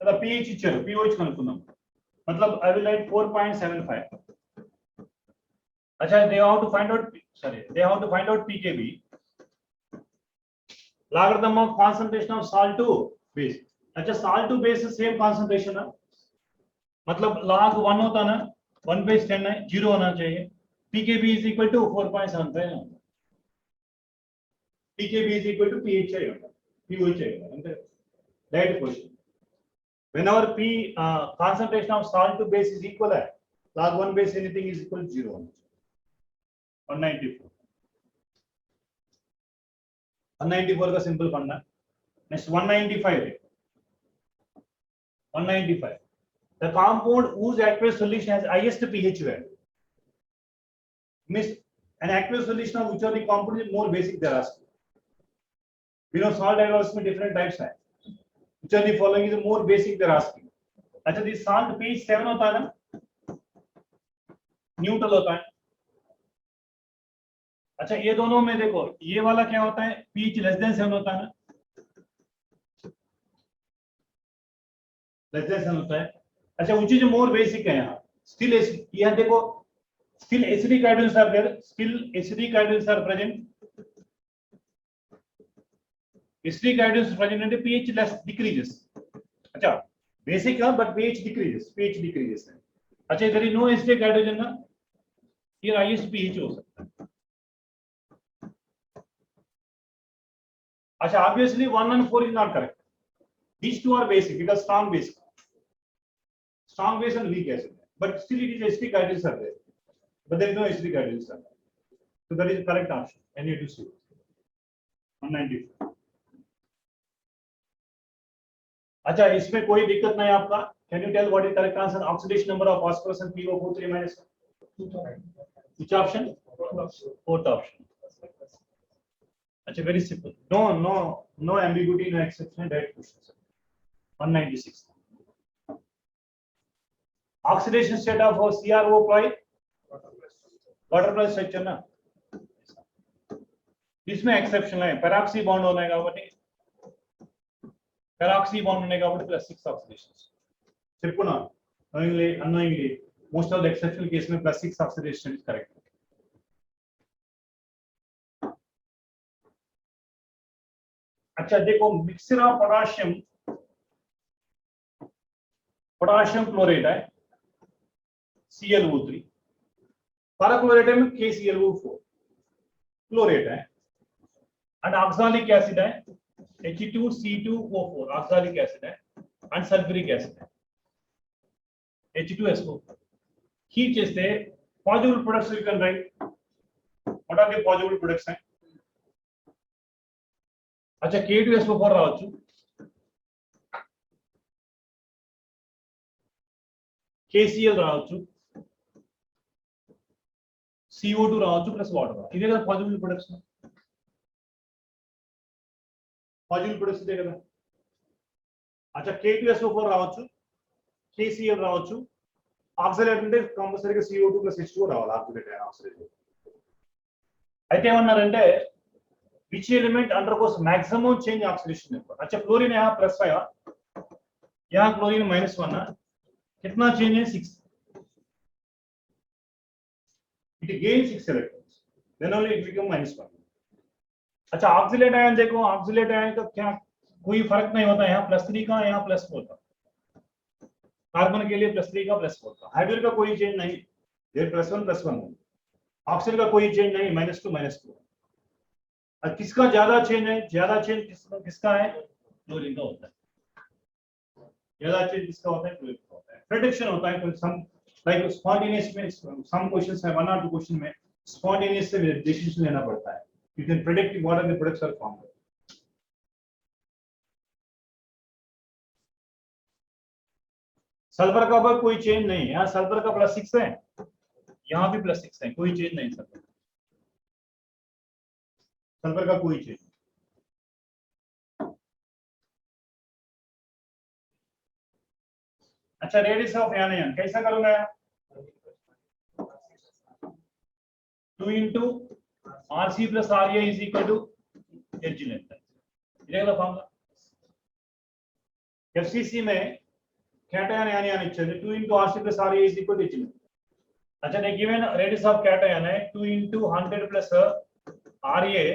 A: मतलब pH इच्छारो pOH कनुकुन्नाम, मतलब I will write 4.75. अच्छा they have to find out pKb, logarithm of concentration of salt to base. अच्छा salt to base same concentration है, मतलब log 1 होता ना 1 base 10 है 0 होना चाहिए. pKb is equal to 4.75. pKb is equal to pH pOH है. Right question. Whenever concentration of salt to base is equal है, log 1 base anything is equal to 0. 194. 194 का सिंपल पढ़ना. Next 195. 195. The compound whose aqueous solution has highest pH value. Means an aqueous solution of which of the compounds is more basic they are asking. We know salt hydrolysis में different types हैं. Which of the following is more basic they are asking. अच्छा this salt pH 7 होता है ना, neutral होता है. अच्छा ये दोनों में देखो ये वाला क्या होता है pH लेस देन 7 होता है ना, लेस देन 7 होता है. अच्छा which is more basic है यहाँ, still यहाँ देखो still acidic hydrogens are there, still acidic hydrogens are present. Acidic hydrogens present and pH less decreases. अच्छा basic है but pH decreases, अच्छा इधर no acidic hydrogen ना, here highest pH हो सकता है. अच्छा obviously 1 and 4 is not correct. These two are basic because strong base and weak acid, but still it is acidic hydrogens are there, but there is no acidic hydrogens are there. So that is the correct option. Na2CO 194. अच्छा इसमें कोई दिक्कत नहीं आपका. Can you tell what is correct answer? Oxidation number of phosphorus and PO43 minus. Which option? Fourth option. अच्छा very simple. No ambiguity, no exception. Right question. 196. Oxidation state of CRO plus water plus structure ना, इसमें exception है. Peroxy bond होने का but peroxy bond होने का but plus 6 oxidation. सिर्फ ना unknowingly most of the exceptional case में प्लस 6 ऑक्सीडेशन is correct. अच्छा देखो मिक्सचर ऑफ पोटाशियम क्लोरेट है ClO3, पैराक्लोरेट में KClO4, क्लोरेट है एंड ऑक्सैलिक एसिड है H2C2O4, ऑक्सैलिक एसिड है एंड सल्फ्यूरिक एसिड है H2SO4. हीट చేస్తే Possible products you can write. What are the possible products? अच्छा K2SO4 రావచ్చు, KCl రావచ్చు, CO2 రావచ్చు ప్లస్ వాటర్. ఇదే కదా పాజిబుల్ ప్రొడక్ట్స్. పాజిబుల్ ప్రొడక్ట్స్ ఇదే కదా. అచ్చా K2SO4 రావచ్చు, KCl రావచ్చు, ఆక్సిలేట్ అంటే కంపల్సరీగా CO2 ప్లస్ H2 రావాలి. ఆక్సిలేట్ అయిన ఆక్సిలేట్. అయితే ఏమన్నారంటే which element undergoes maximum change oxidation number. अच्छा क्लोरीन यहाँ प्लस है, यहाँ क्लोरीन -1 है, कितना चेंज है 6. It gains 6 electrons, then only it become -1. अच्छा ऑक्सिलेट आयन देखो, ऑक्सिलेट आयन का क्या कोई फर्क नहीं होता, यहाँ +3 का, यहाँ +4 का. कार्बन के लिए +3 का +4 का. हाइड्रोजन का कोई चेंज नहीं, ये +1 +1. ऑक्सीजन का कोई चेंज नहीं, -2 -2. किसका ज्यादा चेंज है? ज्यादा चेंज किसका है? क्लोरीन का होता है. ज्यादा चेंज किसका होता है? क्लोरीन का होता है. प्रेडिक्शन होता है. सम लाइक स्पॉन्टेनियस में सम क्वेश्चंस है, 1 or 2 क्वेश्चन में स्पॉन्टेनियस से डिसीजन लेना पड़ता है. You can predict what are the products are formed. Sulphur का पर कोई चेंज नहीं है, यहाँ सल्फर का +6 है, यहाँ भी +6 है, कोई चेंज नहीं. सल्फर का कोई चेंज. अच्छा रेडियस ऑफ एनायन कैसा करूंगा? 2 into RC plus RA is equal to H length. Irregular formula. FCC में cation anion इच्छेది 2 into RC plus RA is equal to H length. अच्छा ने गिवन रेडियस ऑफ कैटायन है 2 into 100 plus RA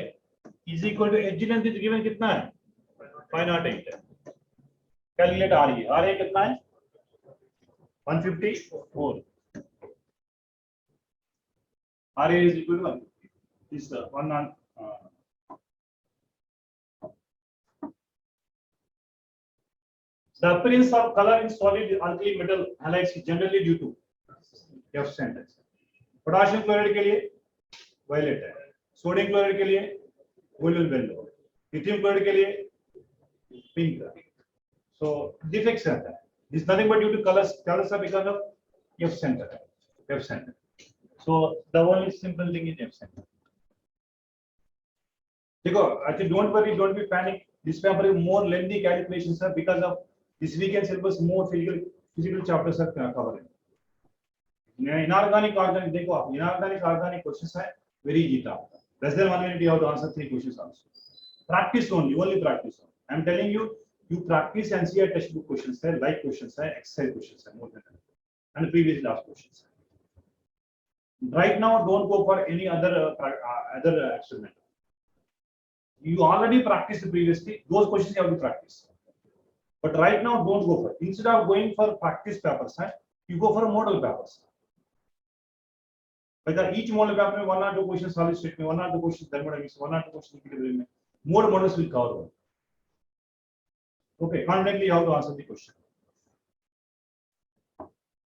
A: is equal to H length is given कितना है? 508 है. Calculate RA कितना है? 154. RA is equal to 150. This one on the appearance of color in solid alkali metal halides is generally due to F sentence. Potassium chloride के लिए violet है, sodium chloride के लिए गोल्डन येलो, लिथियम क्लोराइड के लिए pink. So defects रहता है. This is nothing but due to colors are because of F center. So the only simple thing is F center. देखो actually don't worry, don't be panic. This paper is more lengthy calculations sir, because of this weekend syllabus more physical chapters are covered. Inorganic organic देखो आप inorganic organic questions है very easy था. Less than 1 minute you have to answer 3 questions also. Practice only practice. I am telling you, you practice NCERT textbook questions है, like questions है, exercise questions है more than that, and previous last questions. Right now don't go for any other experiment. You already practiced previously, those questions you have to practice. But right now don't go for, instead of going for practice papers, you go for model papers. Because each model paper में 1 or 2 questions solid state में, 1 or 2 questions thermodynamics, 1 or 2 questions equilibrium में, more models will cover. Okay, confidently you have to answer the question.